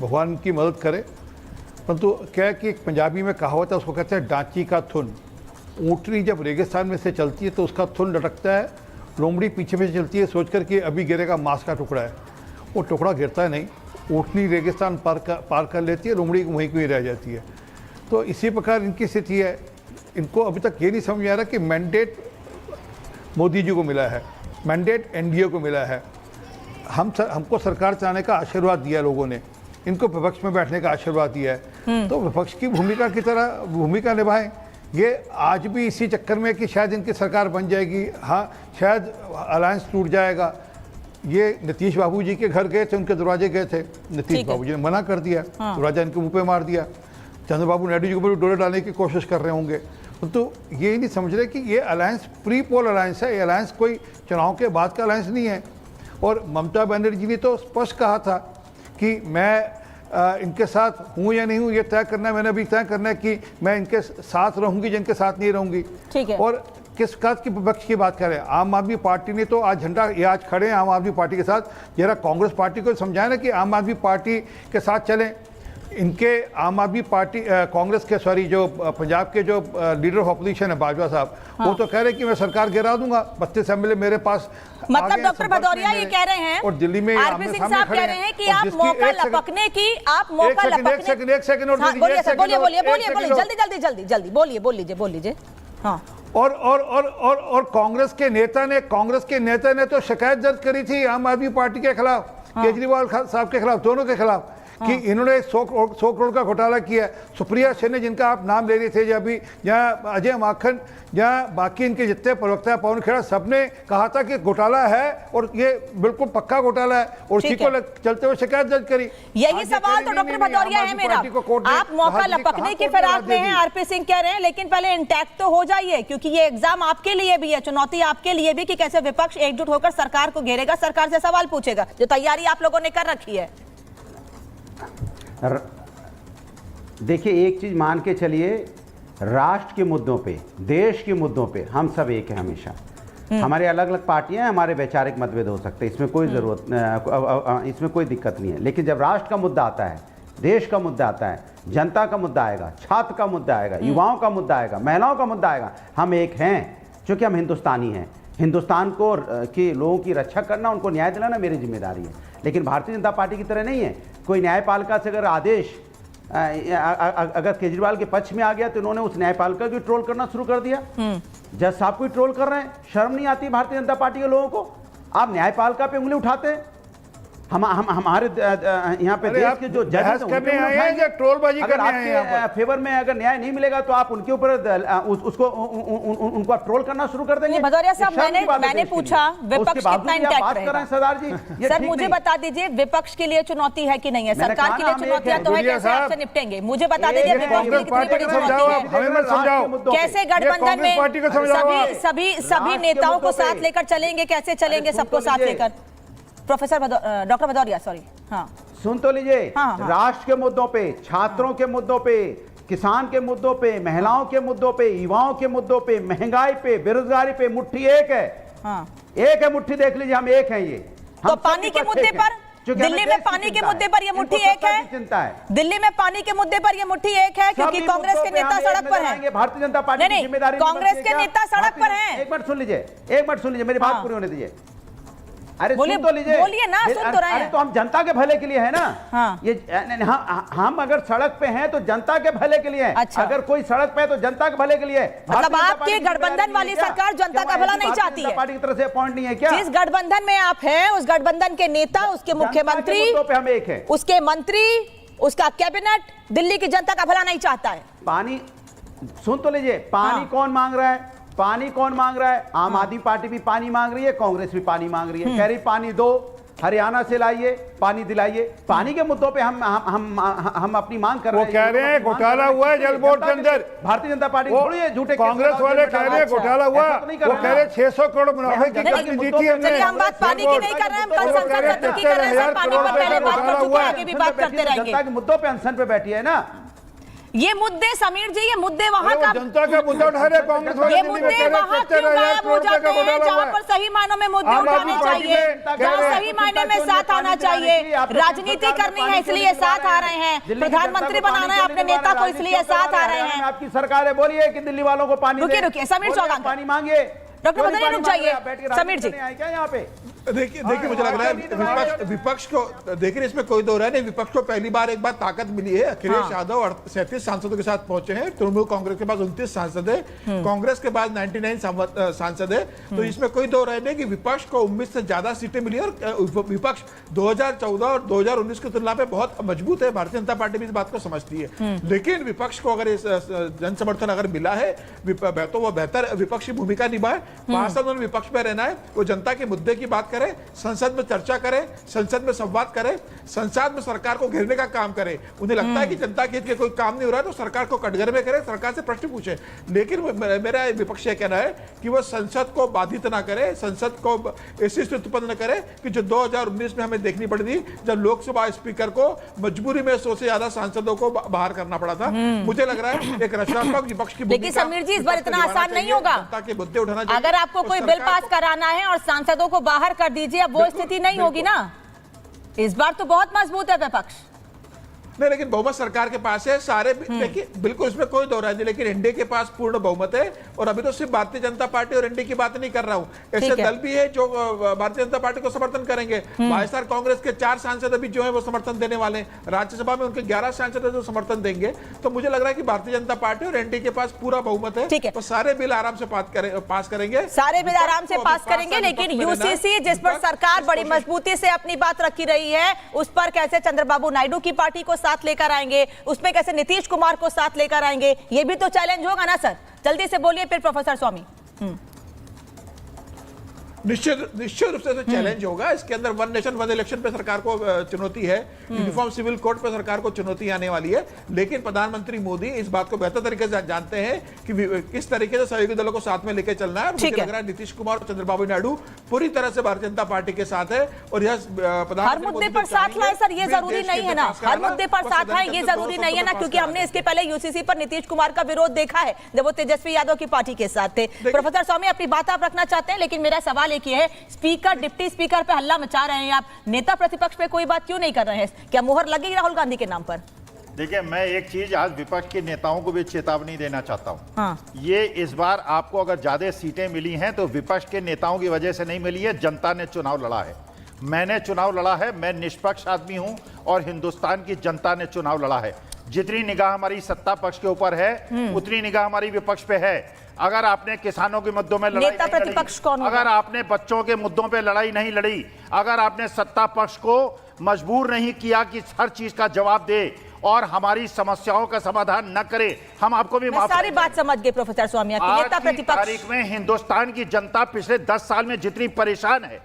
भगवान की मदद करे। परंतु क्या है कि एक पंजाबी में कहावत है, उसको कहते हैं डांची का थुन। ऊँटनी जब रेगिस्तान में से चलती है तो उसका थुन लटकता है, लोमड़ी पीछे में चलती है सोचकर कि अभी गिरेगा मांस का टुकड़ा है, वो टुकड़ा गिरता है नहीं। ऊँटनी रेगिस्तान पार कर लेती है, लोमड़ी वहीं की रह जाती है। तो इसी प्रकार इनकी स्थिति है। इनको अभी तक ये नहीं समझ आ रहा कि मैंडेट मोदी जी को मिला है, मैंडेट एनडीए को मिला है। हमको सरकार चलाने का आशीर्वाद दिया लोगों ने, इनको विपक्ष में बैठने का आशीर्वाद दिया है, तो विपक्ष की भूमिका की तरह भूमिका निभाएं। ये आज भी इसी चक्कर में कि शायद इनकी सरकार बन जाएगी, हाँ शायद अलायंस टूट जाएगा। ये नीतीश बाबू जी के घर गए थे, उनके दरवाजे गए थे, नीतीश बाबू जी ने मना कर दिया, दरवाजा इनके मुंह पे मार दिया। चंद्रबाबू नायडू जी को भी डोरे डालने की कोशिश कर रहे होंगे। तो ये नहीं समझ रहे कि ये अलायंस प्री पोल अलायंस है, ये अलायंस कोई चुनाव के बाद का अलायंस नहीं है। और ममता बनर्जी ने तो स्पष्ट कहा था कि मैं इनके साथ हूँ या नहीं हूँ ये तय करना है, मैंने अभी तय करना है कि मैं इनके साथ रहूँगी, जिनके साथ नहीं रहूँगी। ठीक है। और किस बात की विपक्ष की बात करें, आम आदमी पार्टी ने तो आज झंडा, ये आज खड़े हैं आम आदमी पार्टी के साथ। जरा कांग्रेस पार्टी को समझाए ना कि आम आदमी पार्टी के साथ चलें। इनके आम आदमी पार्टी कांग्रेस के जो पंजाब के जो लीडर ऑफ अपोजिशन है बाजवा साहब, वो तो कह रहे हैं कि मैं सरकार गिरा दूंगा, 32 एमएलए मेरे पास। मतलब डॉक्टर भदौरिया ये कह रहे हैं, और दिल्ली में आरपी सिंह साहब कह रहे हैं कि आप मौका लपकने की, आप मौका लपकने। एक सेकंड जल्दी बोल लीजिए। हाँ। और कांग्रेस के नेता ने तो शिकायत दर्ज करी थी आम आदमी पार्टी के खिलाफ, केजरीवाल साहब के खिलाफ, दोनों के खिलाफ, कि इन्होंने 100 करोड़ का घोटाला किया। सुप्रिया सेन ने, जिनका आप नाम ले रहे थे, जब भी जहाँ अजय माखन, जहाँ बाकी इनके जितने प्रवक्ता है, पवन खेड़ा, सबने कहा था कि घोटाला है और ये बिल्कुल पक्का घोटाला है, और उसी को चलते हुए शिकायत दर्ज करी। यही सवाल तो डॉक्टर भदौरिया है मेरा। आप मौका लपकने की फिराक में हैं, आरपी सिंह कह रहे हैं, लेकिन पहले इंटैक्ट तो हो जाइए, क्योंकि ये एग्जाम आपके लिए भी है, चुनौती आपके लिए भी, कि कैसे विपक्ष एकजुट होकर सरकार को घेरेगा, सरकार से सवाल पूछेगा, जो तैयारी आप लोगों ने कर रखी है। देखिए, एक चीज मान के चलिए, राष्ट्र के मुद्दों पे, देश के मुद्दों पे हम सब एक हैं हमेशा। हमारे अलग अलग पार्टियां हैं, हमारे वैचारिक मतभेद हो सकते हैं, इसमें कोई जरूरत, इसमें कोई दिक्कत नहीं है। लेकिन जब राष्ट्र का मुद्दा आता है, देश का मुद्दा आता है, जनता का मुद्दा आएगा, छात्र का मुद्दा आएगा, युवाओं का मुद्दा आएगा, महिलाओं का मुद्दा आएगा, हम एक हैं, क्योंकि हम हिंदुस्तानी हैं। हिंदुस्तान को के लोगों की रक्षा करना, उनको न्याय दिलाना मेरी जिम्मेदारी है। लेकिन भारतीय जनता पार्टी की तरह नहीं है। कोई न्यायपालिका से अगर आदेश अगर केजरीवाल के पक्ष में आ गया, तो इन्होंने उस न्यायपालिका को ट्रोल करना शुरू कर दिया। जज साहब को ट्रोल कर रहे हैं, शर्म नहीं आती भारतीय जनता पार्टी के लोगों को? आप न्यायपालिका पे उंगली उठाते हैं। हमारे यहाँ पे देश के जो जज ट्रोलबाजी आपके फेवर में अगर न्याय नहीं मिलेगा, तो आप उनके ऊपर उनको ट्रोल करना शुरू कर देंगे। भदौरिया साहब, मैंने पूछा विपक्ष कितना इंटैक्ट रहेगा। सरदार जी, सर मुझे बता दीजिए, विपक्ष के लिए चुनौती है कि नहीं है? सरकार के लिए चुनौतियां तो है, कैसे आपसे निपटेंगे? मुझे बता दीजिए, विपक्ष के लिए कितनी बड़ी चुनौती है? कैसे गठबंधन में सभी नेताओं को साथ लेकर चलेंगे? कैसे चलेंगे सबको साथ लेकर? प्रोफेसर डॉक्टर भदौरिया, सॉरी, हाँ सुन तो लीजिए। राष्ट्र के मुद्दों पे, छात्रों के मुद्दों पे, किसान के मुद्दों पे, महिलाओं के मुद्दों पे, युवाओं के मुद्दों पे, महंगाई पे, बेरोजगारी पे मुट्ठी एक है। एक है मुट्ठी, देख लीजिए, हम एक हैं। ये तो पानी के मुद्दे पर, दिल्ली में पानी के मुद्दे पर ये मुट्ठी एक है। चिंता है दिल्ली में पानी के मुद्दे पर ये मुट्ठी एक है, क्योंकि कांग्रेस के नेता सड़क पर हैं। भारतीय जनता पार्टी की जिम्मेदारी, कांग्रेस के नेता सड़क पर हैं। एक मिनट सुन लीजिए, मेरी बात पूरी होने दीजिए। अरे सुन तो लीजिए, बोलिए ना, सुन तो रहे हैं। तो हम जनता के भले के लिए है ना। ये हम अगर सड़क पे हैं तो जनता के भले के लिए है। अच्छा। अगर कोई सड़क पे है तो जनता के भले के लिए। मतलब आपकी गठबंधन वाली सरकार जनता का भला नहीं चाहती है? पार्टी की तरफ से अपॉइंट नहीं है क्या? जिस गठबंधन में आप हैं, उस गठबंधन के नेता, उसके मुख्यमंत्री, हम एक है, उसके मंत्री, उसका कैबिनेट दिल्ली की जनता का भला नहीं चाहता है। पानी, सुन तो लीजिए, पानी कौन मांग रहा है? पानी कौन मांग रहा है? आम आदमी पार्टी भी पानी मांग रही है, कांग्रेस भी पानी मांग रही है। कह रही पानी दो, हरियाणा से लाइए, पानी दिलाइए। पानी के मुद्दों पे हम अपनी मांग कर रहे हैं। वो कह रहे हैं घोटाला हुआ है जल बोर्ड के अंदर। भारतीय जनता पार्टी थोड़ी है, झूठे कांग्रेस वाले कह रहे हैं घोटाला हुआ। वो कह रहे 600 करोड़ मुनाफे की दी थी हमने। चलिए, हम बात पानी की नहीं कर रहे हैं, हम कल संसद सत्र की कर रहे हैं। पानी पर पहले बात कर चुके हैं, आगे भी बात करते रहेंगे। जनता के मुद्दों पे अनशन पे बैठी है ना ये मुद्दे। समीर जी, ये मुद्दे वहां का जनता का मुद्दा उठा रहे कांग्रेस वाले। ये मुद्दे वहां क्यों गायब हो जाते हैं जहां पर सही मायनों में मुद्दे उठाने चाहिए, जहां सही मायने में साथ आना चाहिए? राजनीति करनी है इसलिए साथ आ रहे हैं, प्रधानमंत्री बनाना है अपने नेता को इसलिए साथ आ रहे हैं। आपकी सरकार है, बोलिए कि दिल्ली वालों को पानी, रुकिए समीर चौहान, पानी मांगे। डॉक्टर मदनी रुक जाइए, समीर जी क्या यहाँ पे देखिए मुझे लग रहा है विपक्ष को देखिए, इसमें कोई दो राय नहीं, विपक्ष को पहली बार एक बार ताकत मिली है। अखिलेश यादव 37 सांसदों के साथ पहुंचे हैं, तृणमूल कांग्रेस के पास 29 सांसद है, कांग्रेस के पास 99 सांसद है। तो इसमें कोई दो राय नहीं कि विपक्ष को 19 से ज्यादा सीटें मिली और विपक्ष 2014 और 2019 की तुलना में बहुत मजबूत है। भारतीय जनता पार्टी भी इस बात को समझती है, लेकिन विपक्ष को अगर जन समर्थन अगर मिला है तो वो बेहतर विपक्ष की भूमिका निभाए। 5 साल उन्होंने विपक्ष में रहना है, वो जनता के मुद्दे की बात करे, संसद में चर्चा करे, संसद में संवाद करे, संसद में सरकार को घेरने का काम करे। उन्हें लगता है कि जनता के हित के कोई काम नहीं हो रहा है तो सरकार को कटघरे में करे, सरकार से प्रश्न पूछे। लेकिन मेरा विपक्ष यह कहना है कि वो संसद को बाधित ना करे, संसद को ऐसी स्थिति उत्पन्न न करे कि जो 2019 में हमें देखनी पड़ी थी, जब लोकसभा स्पीकर को मजबूरी में 100 से ज्यादा सांसदों को बाहर करना पड़ा था। मुझे लग रहा है एक रचनात्मक विपक्ष की लेकिन समीर जी इस बार इतना आसान नहीं होगा। मुद्दे उठाना, अगर आपको कोई बिल पास कराना है और सांसदों को बाहर कर दीजिए, अब वो स्थिति नहीं होगी ना। इस बार तो बहुत मजबूत है विपक्ष। नहीं, लेकिन बहुमत सरकार के पास है सारे। देखिए बिल्कुल इसमें कोई दो राय नहीं, लेकिन एनडीए के पास पूर्ण बहुमत है। और अभी तो सिर्फ भारतीय जनता पार्टी और एनडीए की बात नहीं कर रहा हूं, ऐसे दल भी है जो भारतीय जनता पार्टी को समर्थन करेंगे। वाईएसआर कांग्रेस के 4 सांसद अभी जो है वो समर्थन देने वाले, राज्यसभा में उनके 11 सांसद है जो समर्थन देंगे। तो मुझे लग रहा है कि भारतीय जनता पार्टी और एनडीए के पास पूरा बहुमत है, तो सारे बिल आराम से पास करेंगे, सारे बिल आराम से पास करेंगे। लेकिन यूसीसी जिस पर सरकार बड़ी मजबूती से अपनी बात रखी रही है, उस पर कैसे चंद्रबाबू नायडू की पार्टी को साथ लेकर आएंगे, उसमें कैसे नीतीश कुमार को साथ लेकर आएंगे, ये भी तो चैलेंज होगा ना सर। जल्दी से बोलिए फिर प्रोफेसर स्वामी। निश्चित रूप से चैलेंज होगा। इसके अंदर वन नेशन वन इलेक्शन पे सरकार को चुनौती है, यूनिफॉर्म सिविल कोड पे सरकार को चुनौती आने वाली है। लेकिन प्रधानमंत्री मोदी इस बात को बेहतर तरीके से जानते हैं कि किस तरीके से सहयोगी दलों को साथ में लेकर चलना है। मुझे लग रहा है नीतीश कुमार और चंद्रबाबू नायडू पूरी तरह से भारतीय जनता पार्टी के साथ है। और यह हर मुद्दे पर साथ लाए सर, ये जरूरी नहीं है ना, हर मुद्दे पर साथ आए ये जरूरी नहीं है ना, क्योंकि हमने इसके पहले यूसीसी पर नीतीश कुमार का विरोध देखा है जब वो तेजस्वी यादव की पार्टी के साथ थे। प्रोफेसर स्वामी अपनी बात आप रखना चाहते हैं, लेकिन मेरा सवाल एक ही है, स्पीकर डिप्टी स्पीकर पे हल्ला मचा रहे हैं आप, नेता प्रतिपक्ष पे कोई बात क्यों नहीं कर रहे हैं? क्या मुहर लगेगी राहुल गांधी के नाम पर? देखिए, मैं एक चीज आज विपक्ष के नेताओं को भी चेतावनी देना चाहता हूं। हाँ। ये इस बार आपको अगर ज्यादा सीटें मिली हैं तो विपक्ष के नेताओं की वजह से नहीं मिली है, जनता ने चुनाव लड़ा है। मैंने चुनाव लड़ा है, मैं निष्पक्ष आदमी हूं और हिंदुस्तान की जनता ने चुनाव लड़ा है। जितनी निगाह हमारी सत्ता पक्ष के ऊपर है उतनी निगाह हमारी विपक्ष पे है। अगर आपने किसानों के मुद्दों में लड़ाई नहीं लड़ी, अगर आपने बच्चों के मुद्दों पे लड़ाई नहीं लड़ी, अगर आपने सत्ता पक्ष को मजबूर नहीं किया कि हर चीज का जवाब दे और हमारी समस्याओं का समाधान न करे, हम आपको भी माफ। सारी बात समझ गए प्रोफेसर स्वामी। नेता प्रतिपक्ष तारीख में हिंदुस्तान की जनता पिछले 10 साल में जितनी परेशान है,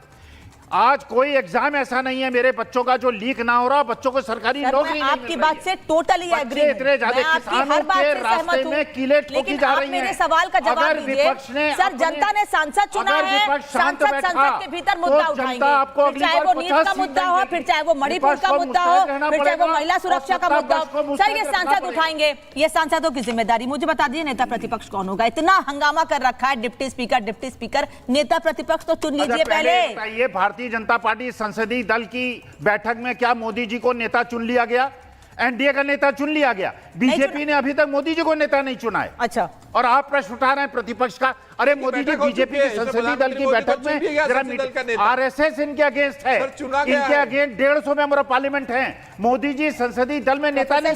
आज कोई एग्जाम ऐसा नहीं है मेरे बच्चों का जो लीक ना हो रहा, बच्चों को सरकारी नौकरी नहीं आपकी बात से टोटली एग्री हूं। इतने ज्यादा किसानों के रास्ते में कीले ठोकी जा रही हैं। मेरे सवाल का जवाब दीजिए सर। जनता ने सांसद चुना है, सांसद संसद के भीतर मुद्दा उठाएंगे, चाहे वो नीट का मुद्दा हो, फिर चाहे वो मणिपुर का मुद्दा हो, फिर चाहे वो महिला सुरक्षा का मुद्दा हो, सर ये सांसद उठाएंगे। ये सांसदों की जिम्मेदारी। मुझे बता दीजिए नेता प्रतिपक्ष कौन होगा? इतना हंगामा कर रखा है, डिप्टी स्पीकर, नेता प्रतिपक्ष तो चुन लीजिए पहले। ये भारतीय जनता पार्टी संसदीय दल की बैठक में क्या मोदी जी को नेता चुन लिया गया? एनडीए का नेता चुन लिया गया, बीजेपी ने अभी तक मोदी जी को नेता नहीं चुना है। अच्छा, और आप प्रश्न उठा रहे हैं प्रतिपक्ष का। अरे मोदी जी बीजेपी के संसदीय दल की बैठक में आरएसएस इनके अगेंस्ट है, इनके अगेंस्ट 150 मेंबर ऑफ पार्लियामेंट हैं। मोदी जी संसदीय दल में नेता नहीं।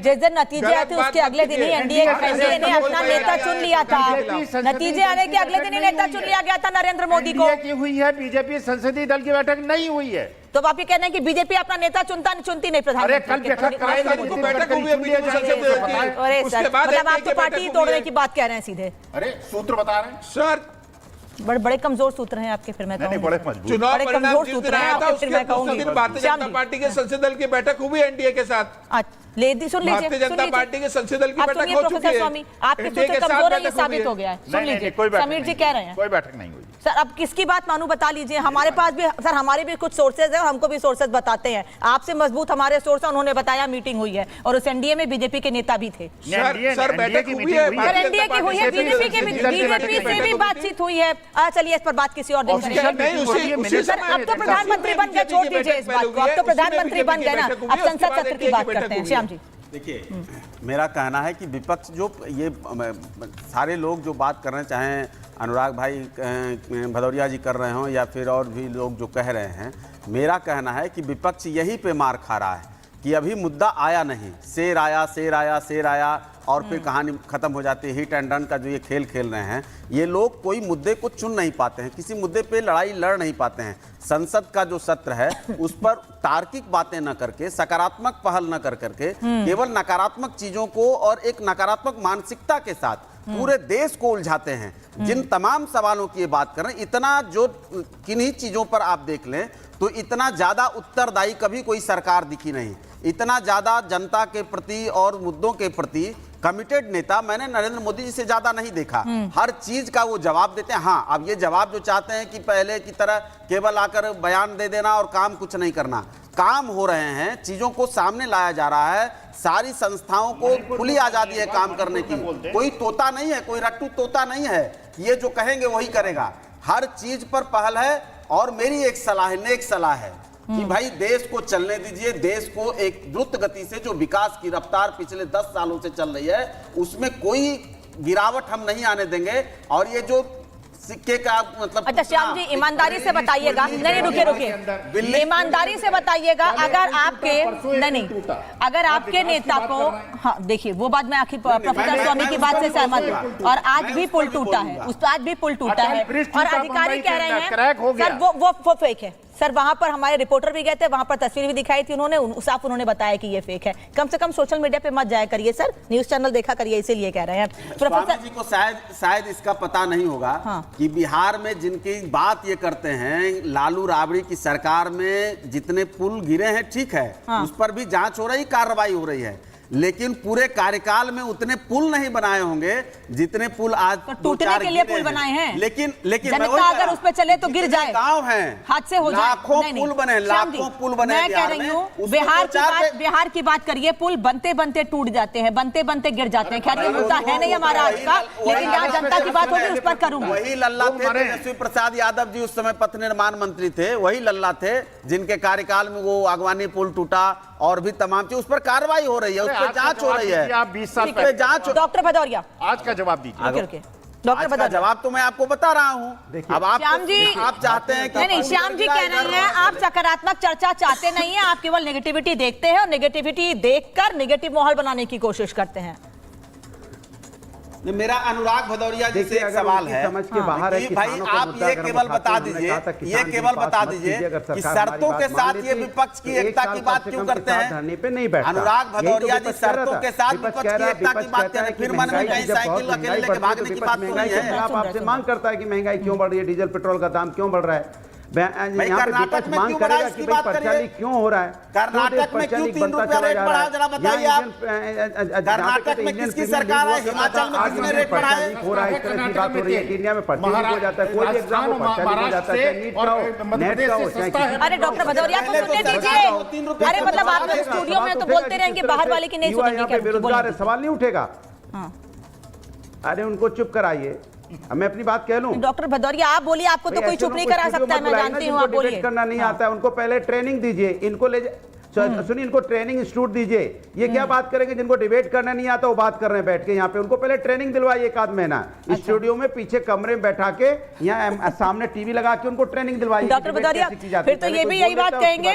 जिस दिन नतीजे आए थे उसके अगले दिन ही एनडीए ने अपना नेता चुन लिया था। नतीजे आने के अगले दिन ही नेता चुन लिया गया था नरेंद्र मोदी को। हुई है, बीजेपी संसदीय दल की बैठक नहीं हुई है। तो आप ये कह रहे हैं कि बीजेपी अपना नेता चुनती नहीं प्रधानमंत्री? अरे सर, मतलब आप तो पार्टी तोड़ने की बात कह रहे हैं सीधे। अरे सूत्र बता रहे हैं सर, बड़े कमजोर सूत्र हैं आपके। फिर मैं कहूंगी बड़े मजबूत चुनाव बड़े कमजोर सूत्र हैं आपके। फिर मैं कहूंगी भारतीय जनता पार्टी के संसदीय दल की बैठक हुई एनडीए के साथ। सुन लीजिए, भारतीय जनता पार्टी के संसदीय दल की बैठक हो चुकी है। स्वामी आपके सूत्र कमजोर है, ये साबित हो गया है। सुन लीजिए, समीर जी कह रहे हैं कोई बैठक नहीं हुई। सर अब किसकी बात मानू बता लीजिए। हमारे पास भी सर, हमारे भी कुछ सोर्सेज है, हमको भी सोर्सेज बताते हैं। आपसे मजबूत हमारे सोर्स, उन्होंने बताया मीटिंग हुई है और उस एनडीए में बीजेपी के नेता भी थे। सर बैठक हुई है, एनडीए की हुई है, बीजेपी से भी बातचीत हुई है। चलिए इस पर बात किसी और दिन करेंगे। सर अब तो प्रधानमंत्री बन गए, छोड़ दीजिए इस बात को, अब तो प्रधानमंत्री बन गए ना, अब संसद सत्र की बात करते हैं। श्याम जी देखिए, मेरा कहना है कि विपक्ष जो ये सारे लोग जो बात कर रहे हैं, चाहे अनुराग भाई भदौरिया जी कर रहे हों या फिर और भी लोग जो कह रहे हैं, मेरा कहना है कि विपक्ष यहीं पे मार खा रहा है कि अभी मुद्दा आया नहीं, शेर आया शेर आया शेर आया और फिर कहानी खत्म हो जाती है। हिट एंड रन का जो ये खेल खेल रहे हैं, ये लोग कोई मुद्दे को चुन नहीं पाते हैं, किसी मुद्दे पे लड़ाई लड़ नहीं पाते हैं। संसद का जो सत्र है उस पर तार्किक बातें न करके, सकारात्मक पहल न कर करके केवल नकारात्मक चीजों को और एक नकारात्मक मानसिकता के साथ पूरे देश को उलझाते हैं। जिन तमाम सवालों की ये बात कर रहे हैं, इतना जो किन्हीं चीजों पर आप देख लें तो इतना ज्यादा उत्तरदायी कभी कोई सरकार दिखी नहीं, इतना ज्यादा जनता के प्रति और मुद्दों के प्रति कमिटेड नेता मैंने नरेंद्र मोदी जी से ज्यादा नहीं देखा। हर चीज का वो जवाब देते हैं। हाँ, अब ये जवाब जो चाहते हैं कि पहले की तरह केवल आकर बयान दे देना और काम कुछ नहीं करना, काम हो रहे हैं, चीजों को सामने लाया जा रहा है। सारी संस्थाओं को खुली आजादी है काम करने की, कोई तोता नहीं है, कोई रट्टू तोता नहीं है, ये जो कहेंगे वही करेगा। हर चीज पर पहल है और मेरी एक सलाह है, नेक सलाह है कि भाई देश को चलने दीजिए। देश को एक द्रुत गति से जो विकास की रफ्तार पिछले 10 सालों से चल रही है उसमें कोई गिरावट हम नहीं आने देंगे। और ये जो सिक्के का मतलब, अच्छा श्याम जी, ईमानदारी से बताइएगा, नहीं रुके, ईमानदारी से बताइएगा, अगर आपके नहीं अगर आपके नेता को, हाँ देखिए वो बात मैं आखिर प्रोफेसर स्वामी की बात से सहमत हूँ, और आज भी पुल टूटा है, उस आज भी पुल टूटा है और अधिकारी कह रहे हैं सर वो फेक है। सर वहां पर हमारे रिपोर्टर भी गए थे, वहां पर तस्वीर भी दिखाई थी उन्होंने बताया कि ये फेक है। कम से कम सोशल मीडिया पे मत जाया करिए सर, न्यूज चैनल देखा करिए, इसीलिए कह रहे हैं। प्रोफेसर जी को शायद इसका पता नहीं होगा कि बिहार में जिनकी बात ये करते हैं, लालू राबड़ी की सरकार में जितने पुल गिरे हैं, ठीक है, उस पर भी जांच हो रही, कार्रवाई हो रही है, लेकिन पूरे कार्यकाल में उतने पुल नहीं बनाए होंगे जितने पुल आज टूटने के लिए पुल बनाए हैं। लेकिन जनता अगर उस पे चले तो गिर जाए, गांव हैं, हादसे हो जाए, लाखों पुल बने, लाखों पुल बने। मैं कह रही हूँ बिहार की बात करिए, पुल बनते बनते टूट जाते हैं, बनते बनते गिर जाते हैं। खैर ये मुद्दा है नहीं हमारा आज का, लेकिन जहाँ जनता की बात होगी उस पर करूंगा। वही लल्ला थे तेजस्वी प्रसाद यादव जी, उस समय पथ निर्माण मंत्री थे, वही लल्ला थे जिनके कार्यकाल में वो आगवानी पुल टूटा और भी तमाम चीज, उस पर कार्रवाई हो रही है, उस पर जांच हो रही है। आप 20 साल पहले जांच। डॉक्टर भदौरिया आज का जवाब दीजिए। डॉक्टर भदौरिया, जवाब तो मैं आपको बता रहा हूँ। अब श्याम जी आप चाहते हैं कि नहीं, श्याम जी कह रहे हैं आप सकारात्मक चर्चा चाहते नहीं है, आप केवल नेगेटिविटी देखते हैं और नेगेटिविटी देखकर नेगेटिव माहौल बनाने की कोशिश करते हैं। मेरा अनुराग भदौरिया जी से एक सवाल है, समझ के बाहर है भाई आप ये केवल बता दीजिए कि शर्तों के साथ ये विपक्ष की एकता की बात क्यों करते हैं? धरने पे नहीं बैठता अनुराग भदौरिया जी शर्तों के साथ विपक्ष की एकता की बात करें, फिर मन में कहीं साइकिल अकेले लेके भागने की बात तो नहीं है। आपसे मांग करता है कि महंगाई क्यों बढ़ रही है, डीजल पेट्रोल का दाम क्यों बढ़ रहा है, कर्नाटक में क्यों बढ़ा इसकी बात करिए। क्यों हो रहा है कर्नाटक में क्यों 3 रुपया रेट बढ़ा, जरा बताइए आप। कर्नाटक में किसकी सरकार है, हिमाचल में किसने रेट बढ़ाया? हो रहा है, इस तरह की बात हो रही है। इंडिया में पर्चा हो जाता है, कोई भी एग्जाम हो पर्चा हो जाता है, नीट का हो, नेट का हो। अरे डॉक्टर भदौरिया को सुनने दीजिए। अरे मतलब आप स्टूडियो में तो बोलते रहेंगे, बाहर वाले की नहीं सुनेंगे, बेरोजगार है, सवाल नहीं उठेगा। अरे उनको चुप कराइए, मैं अपनी बात कह लूं। डॉक्टर भदौरिया आप बोलिए, आपको तो कोई चुप नहीं करा सकता है, मैं जानती हूं, आप बोलिए। करना नहीं आता है उनको, पहले ट्रेनिंग दीजिए, इनको ले सुनिए, इनको ट्रेनिंग इंस्टीट्यूट दीजिए। ये क्या बात करेंगे, जिनको डिबेट करना नहीं आता वो बात कर रहे हैं बैठ के यहाँ पे, उनको पहले ट्रेनिंग दिलवाइए 1 आध महीना स्टूडियो में, पीछे कमरे में बैठा के, यहाँ सामने टीवी लगा के उनको ट्रेनिंग दिलवाइए। डॉक्टर भदौरिया फिर तो ये भी यही बात कहेंगे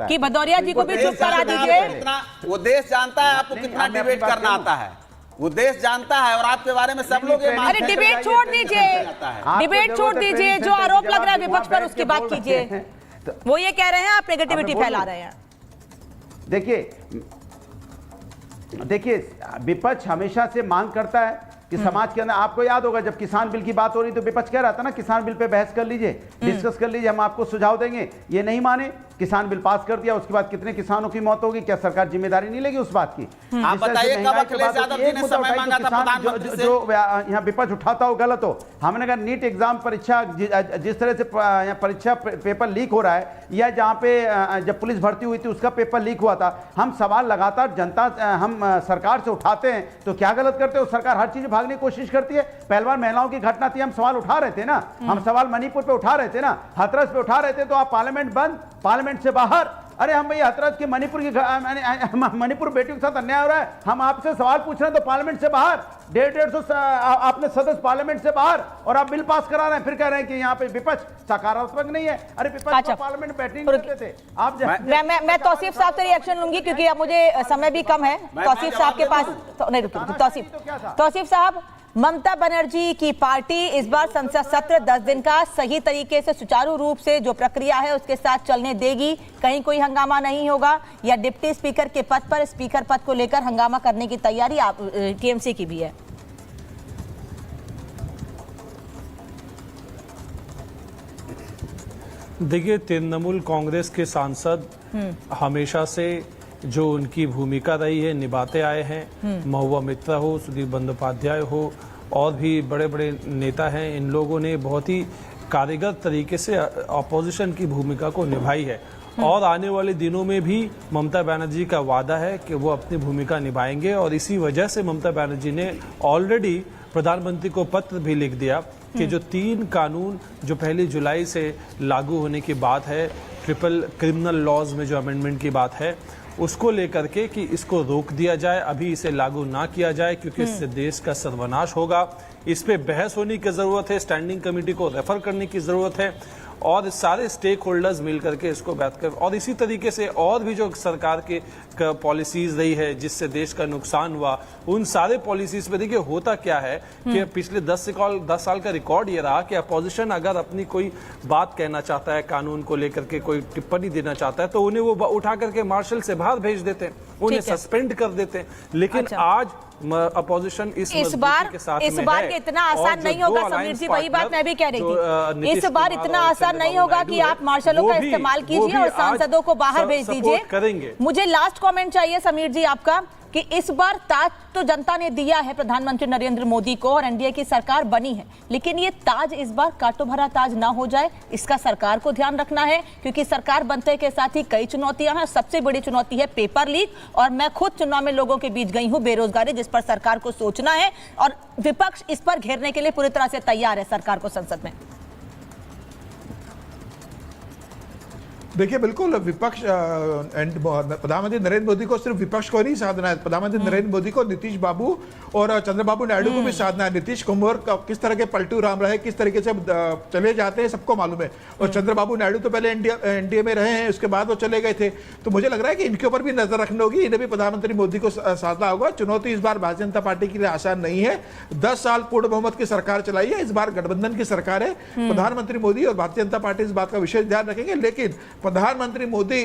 कि भदौरिया जी को भी चुप करा दीजिए। वो देश जानता है आपको कितना डिबेट करना आता है, वो देश जानता है, और आपके बारे में सब लोग। अरे डिबेट छोड़ दीजिए, डिबेट छोड़ दीजिए, जो आरोप लग रहा है विपक्ष पर उसकी बात कीजिए। वो ये कह रहे हैं आप नेगेटिविटी फैला रहे हैं। देखिए विपक्ष हमेशा से मांग करता है कि समाज के अंदर, आपको याद होगा जब किसान बिल की बात हो रही तो विपक्ष कह रहा था ना, किसान बिल पे बहस कर लीजिए, डिस्कस कर लीजिए, हम आपको सुझाव देंगे। ये नहीं माने, किसान बिल पास कर दिया, उसके बाद कितने किसानों की मौत होगी, क्या सरकार जिम्मेदारी नहीं लेगी उस बात की? आप बताइए कब अखिलेश यादव जी ने समय मांगा था प्रधानमंत्री से? जो यहाँ विपक्ष उठाता हो गलत हो। हमने कहा नीट एग्जाम परीक्षा, जिस तरह से परीक्षा पेपर लीक हो रहा है, या जहाँ पे जब पुलिस भर्ती हुई थी उसका पेपर लीक हुआ था, हम सवाल लगातार जनता हम सरकार से उठाते हैं, तो क्या गलत करते हो? सरकार हर चीज भागने की कोशिश करती है। पहलवान महिलाओं की घटना थी, हम सवाल उठा रहे थे ना, हम सवाल मणिपुर पे उठा रहे थे ना, हाथरस पे उठा रहे थे, तो आप पार्लियामेंट बंद, पार्लियामेंट से बाहर अरे हम भाई हथरस के मणिपुर बेटियों के साथ अन्याय हो रहा है, हम आपसे सवाल पूछ रहे हैं तो पार्लियामेंट से बाहर 150 आपने सदस्य पार्लियामेंट से बाहर, और आप बिल पास करा रहे हैं, फिर कह रहे हैं कि यहाँ पे विपक्ष सकारात्मक नहीं है। अरे विपक्ष को पार्लियामेंट बैठने नहीं देते थे आप। मैं तौसीफ साहब से रिएक्शन लूंगी क्योंकि अब मुझे समय भी कम है। तौसीफ साहब के पास नहीं रुकिए। तौसीफ साहब, ममता बनर्जी की पार्टी इस बार संसद सत्र 10 दिन का सही तरीके से सुचारू रूप से जो प्रक्रिया है उसके साथ चलने देगी, कहीं कोई हंगामा नहीं होगा, या डिप्टी स्पीकर के पद पर स्पीकर पद को लेकर हंगामा करने की तैयारी आप टीएमसी की भी है? देखिए, तृणमूल कांग्रेस के सांसद हमेशा से जो उनकी भूमिका रही है निभाते आए हैं। महुआ मित्रा हो, सुदीप बंदोपाध्याय हो, और भी बड़े बड़े नेता हैं, इन लोगों ने बहुत ही कारगर तरीके से अपोजिशन की भूमिका को निभाई है। और आने वाले दिनों में भी ममता बनर्जी का वादा है कि वो अपनी भूमिका निभाएंगे, और इसी वजह से ममता बनर्जी ने ऑलरेडी प्रधानमंत्री को पत्र भी लिख दिया कि जो 3 कानून जो 1 जुलाई से लागू होने की बात है, ट्रिपल क्रिमिनल लॉज में जो अमेंडमेंट की बात है, उसको लेकर के कि इसको रोक दिया जाए, अभी इसे लागू ना किया जाए क्योंकि इससे देश का सर्वनाश होगा। इस पे बहस होने की ज़रूरत है, स्टैंडिंग कमेटी को रेफर करने की ज़रूरत है, और सारे स्टेक होल्डर्स मिलकर के इसको बैठ कर, और इसी तरीके से और भी जो सरकार के पॉलिसीज रही है जिससे देश का नुकसान हुआ, उन सारे पॉलिसीज पे देखिए होता क्या है कि पिछले 10 साल का रिकॉर्ड ये रहा कि अपोजिशन अगर अपनी कोई बात कहना चाहता है, कानून को लेकर के कोई टिप्पणी देना चाहता है, तो उन्हें वो उठा करके मार्शल से बाहर भेज देते हैं, उन्हें सस्पेंड कर देते हैं। लेकिन आज अपोजिशन इस बार के साथ इस बार के इतना आसान नहीं होगा समीर जी, वही बात मैं भी कह रही थी। इस बार इतना आसान नहीं होगा कि आप मार्शलों का इस्तेमाल कीजिए और सांसदों को बाहर भेज दीजिए। मुझे लास्ट कमेंट चाहिए समीर जी आपका कि इस बार ताज तो जनता ने दिया है प्रधानमंत्री नरेंद्र मोदी को और एनडीए की सरकार बनी है, लेकिन ये ताज इस बार कांटों भरा ताज ना हो जाए, इसका सरकार को ध्यान रखना है, क्योंकि सरकार बनते के साथ ही कई चुनौतियां हैं। सबसे बड़ी चुनौती है पेपर लीक, और मैं खुद चुनाव में लोगों के बीच गई हूं, बेरोजगारी, जिस पर सरकार को सोचना है, और विपक्ष इस पर घेरने के लिए पूरी तरह से तैयार है सरकार को संसद में। देखिए, बिल्कुल विपक्ष प्रधानमंत्री नरेंद्र मोदी को सिर्फ विपक्ष को नहीं साधना है, प्रधानमंत्री नरेंद्र मोदी को नीतीश बाबू और चंद्रबाबू नायडू को भी साधना है। नीतीश कुमार किस तरह के पलटू राम रहे, किस तरीके से चले जाते हैं, सबको मालूम है। और चंद्रबाबू नायडू तो पहले एनडीए में रहे हैं, उसके बाद वो चले गए थे। तो मुझे लग रहा है कि इनके ऊपर भी नजर रखनी होगी, इन्हें भी प्रधानमंत्री मोदी को साधना होगा। चुनौती इस बार भारतीय जनता पार्टी के लिए आसान नहीं है। 10 साल पूर्ण बहुमत की सरकार चलाई है, इस बार गठबंधन की सरकार है। प्रधानमंत्री मोदी और भारतीय जनता पार्टी इस बात का विशेष ध्यान रखेंगे, लेकिन प्रधानमंत्री मोदी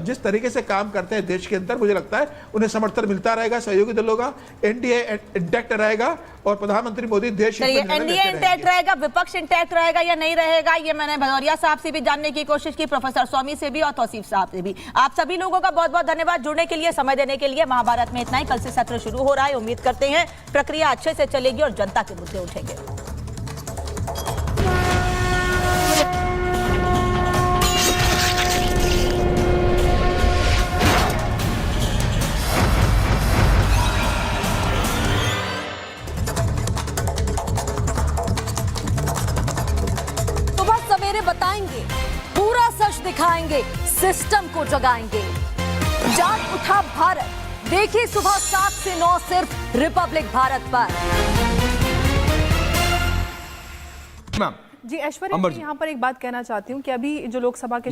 जिस तरीके से काम करते हैं देश के अंदर, मुझे लगता है उन्हें समर्थन मिलता रहेगा सहयोगी दलों का, एनडीए इंटैक्ट रहेगा और प्रधानमंत्री मोदी देश एनडीए इंटैक्ट रहेगा, विपक्ष इंटैक्ट रहेगा या नहीं रहेगा, ये मैंने भदौरिया साहब से भी जानने की कोशिश की, प्रोफेसर स्वामी से भी और तौसीफ साहब से भी। आप सभी लोगों का बहुत बहुत धन्यवाद जुड़ने के लिए, समय देने के लिए। महाभारत में इतना ही, कल से सत्र शुरू हो रहा है, उम्मीद करते हैं प्रक्रिया अच्छे से चलेगी और जनता के मुद्दे उठेंगे। बताएंगे, पूरा सच दिखाएंगे, सिस्टम को जगाएंगे। जाग उठा भारत, देखिए सुबह 7 से 9 सिर्फ रिपब्लिक भारत पर। जी ऐश्वर्या, मैं यहाँ पर एक बात कहना चाहती हूँ कि अभी जो लोकसभा के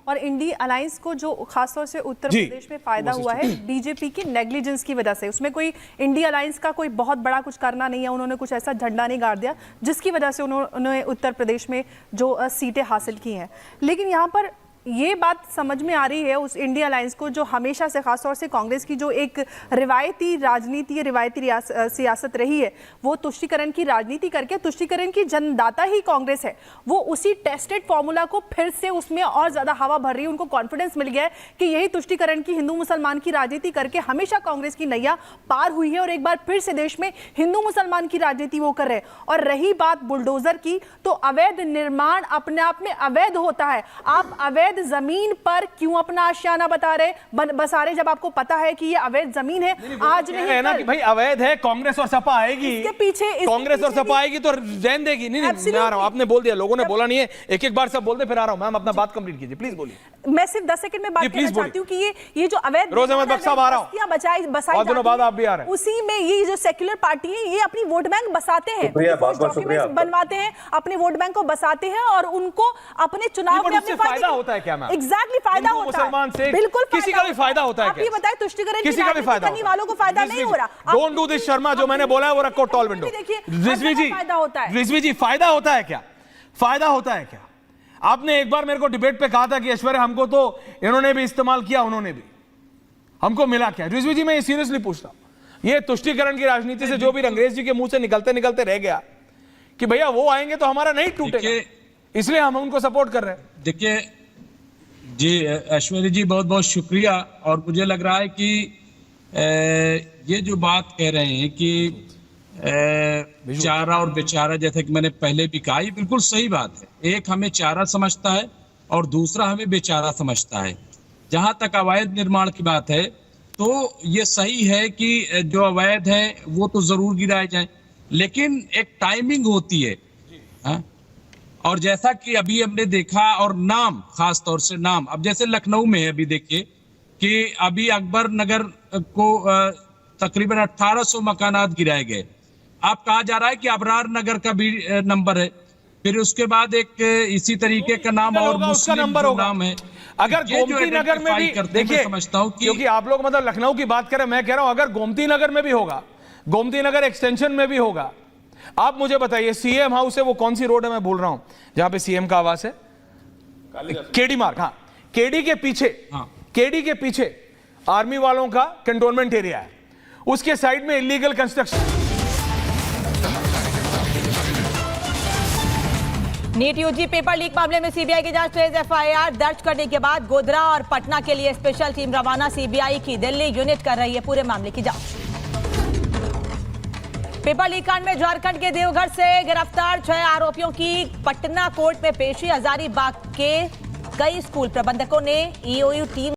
और इंडी अलायंस को जो खासतौर से उत्तर प्रदेश में फायदा हुआ है बीजेपी की नेग्लिजेंस की वजह से, उसमें कोई इंडी अलायंस का कोई बहुत बड़ा कुछ करना नहीं है, उन्होंने कुछ ऐसा झंडा नहीं गाड़ दिया जिसकी वजह से उन्होंने उत्तर प्रदेश में जो सीटें हासिल की हैं। लेकिन यहाँ पर ये बात समझ में आ रही है उस इंडिया अलायंस को, जो हमेशा से खासतौर से कांग्रेस की जो एक रिवायती राजनीति, रिवायती सियासत रही है, वो तुष्टीकरण की राजनीति करके, तुष्टीकरण की जन्मदाता ही कांग्रेस है, वो उसी टेस्टेड फॉर्मूला को फिर से उसमें और ज्यादा हवा भर रही है। उनको कॉन्फिडेंस मिल गया है कि यही तुष्टीकरण की, हिंदू मुसलमान की राजनीति करके हमेशा कांग्रेस की नैया पार हुई है और एक बार फिर से देश में हिंदू मुसलमान की राजनीति वो कर रहे हैं। और रही बात बुलडोजर की, तो अवैध निर्माण अपने आप में अवैध होता है। आप अवैध अवैध जमीन पर क्यों अपना आशियाना बता रहे, बसा रहे, जब आपको पता है कि ये अवैध जमीन है? आज नहीं है ना कि भाई अवैध है, कांग्रेस और सपा आएगी, इसके पीछे कांग्रेस और सपा आएगी तो रहने देगी। नहीं मैं आ रहा हूं, आपने बोल दिया, लोगों ने बोला नहीं है, एक बार सब बोल दे, फिर आ रहा हूं। मैम अपना बात कंप्लीट कीजिए प्लीज, बोलिए। मैं सिर्फ 10 सेकंड में बात करना चाहती हूँ कि ये जो अवैध रोज अहमद बख्श साहब आ रहा हूं, बसाई दिनों बाद आप भी आ रहे हैं, उसी में ये जो सेक्युलर पार्टी है ये अपनी वोट बैंक बसाते हैं, बनवाते हैं, अपने वोट बैंक को बसाते हैं और उनको अपने चुनाव में फायदा होता है क्या? मैम एग्जैक्टली फायदा होता है, मुसलमान से बिल्कुल किसी का भी फायदा होता है? आप ये बताएं, तुष्टिकरण किसी का भी फायदा करने वालों को फायदा नहीं हो रहा। डोंट डू दिस शर्मा, जो मैंने बोला है वो रखो टॉल विंडो। रिजवी जी, फायदा होता है, रिजवी जी फायदा होता है क्या? फायदा होता है क्या? आपने एक बार मेरे को डिबेट पे कहा था कि ऐश्वर्या हमको तो इन्होंने भी इस्तेमाल किया, उन्होंने भी, हमको मिला क्या? रिजवी जी मैं ये सीरियसली पूछता हूं, ये तुष्टिकरण की राजनीति से जो भी अंग्रेज जी के मुंह से निकलते निकलते रह गया कि भैया वो आएंगे तो हमारा नहीं टूटेगा, इसलिए हम उनको सपोर्ट कर रहे हैं। देखिए जी ऐश्वर्या जी बहुत बहुत शुक्रिया, और मुझे लग रहा है कि ये जो बात कह रहे हैं कि चारा और बेचारा, जैसे कि मैंने पहले भी कहा, ये बिल्कुल सही बात है। एक हमें चारा समझता है और दूसरा हमें बेचारा समझता है। जहां तक अवैध निर्माण की बात है तो ये सही है कि जो अवैध है वो तो जरूर गिराए जाए, लेकिन एक टाइमिंग होती है। हाँ? और जैसा कि अभी हमने देखा, और नाम, खास तौर से नाम, अब जैसे लखनऊ में है, अभी देखिए कि अभी अकबर नगर को तकरीबन 1800 मकानात गिराए गए। अब कहा जा रहा है कि अबरार नगर का भी नंबर है, फिर उसके बाद एक इसी तरीके का नाम और मुस्लिम नंबर नाम है। अगर गोमती नगर में भी, देखिए समझता हूं क्योंकि आप लोग मतलब लखनऊ की बात करें, मैं कह रहा हूं अगर गोमती नगर में भी होगा, गोमती नगर एक्सटेंशन में भी होगा, आप मुझे बताइए सीएम हाउस है, वो कौन सी रोड है मैं भूल रहा हूं जहां पे सीएम का आवास है, केडी मार्ग। हाँ, केडी के पीछे आर्मी वालों का कंटोनमेंट एरिया है, उसके साइड में illegal construction. NEET UG paper leak मामले में सीबीआई की जांच तेज, एफआईआर दर्ज करने के बाद गोधरा और पटना के लिए स्पेशल टीम रवाना, सीबीआई की दिल्ली यूनिट कर रही है पूरे मामले की जांच। पेपर लीक कांड में झारखंड के देवघर से गिरफ्तार 6 आरोपियों की पटना कोर्ट में पेशी, हजारीबाग के कई स्कूल प्रबंधकों ने ईओयू टीम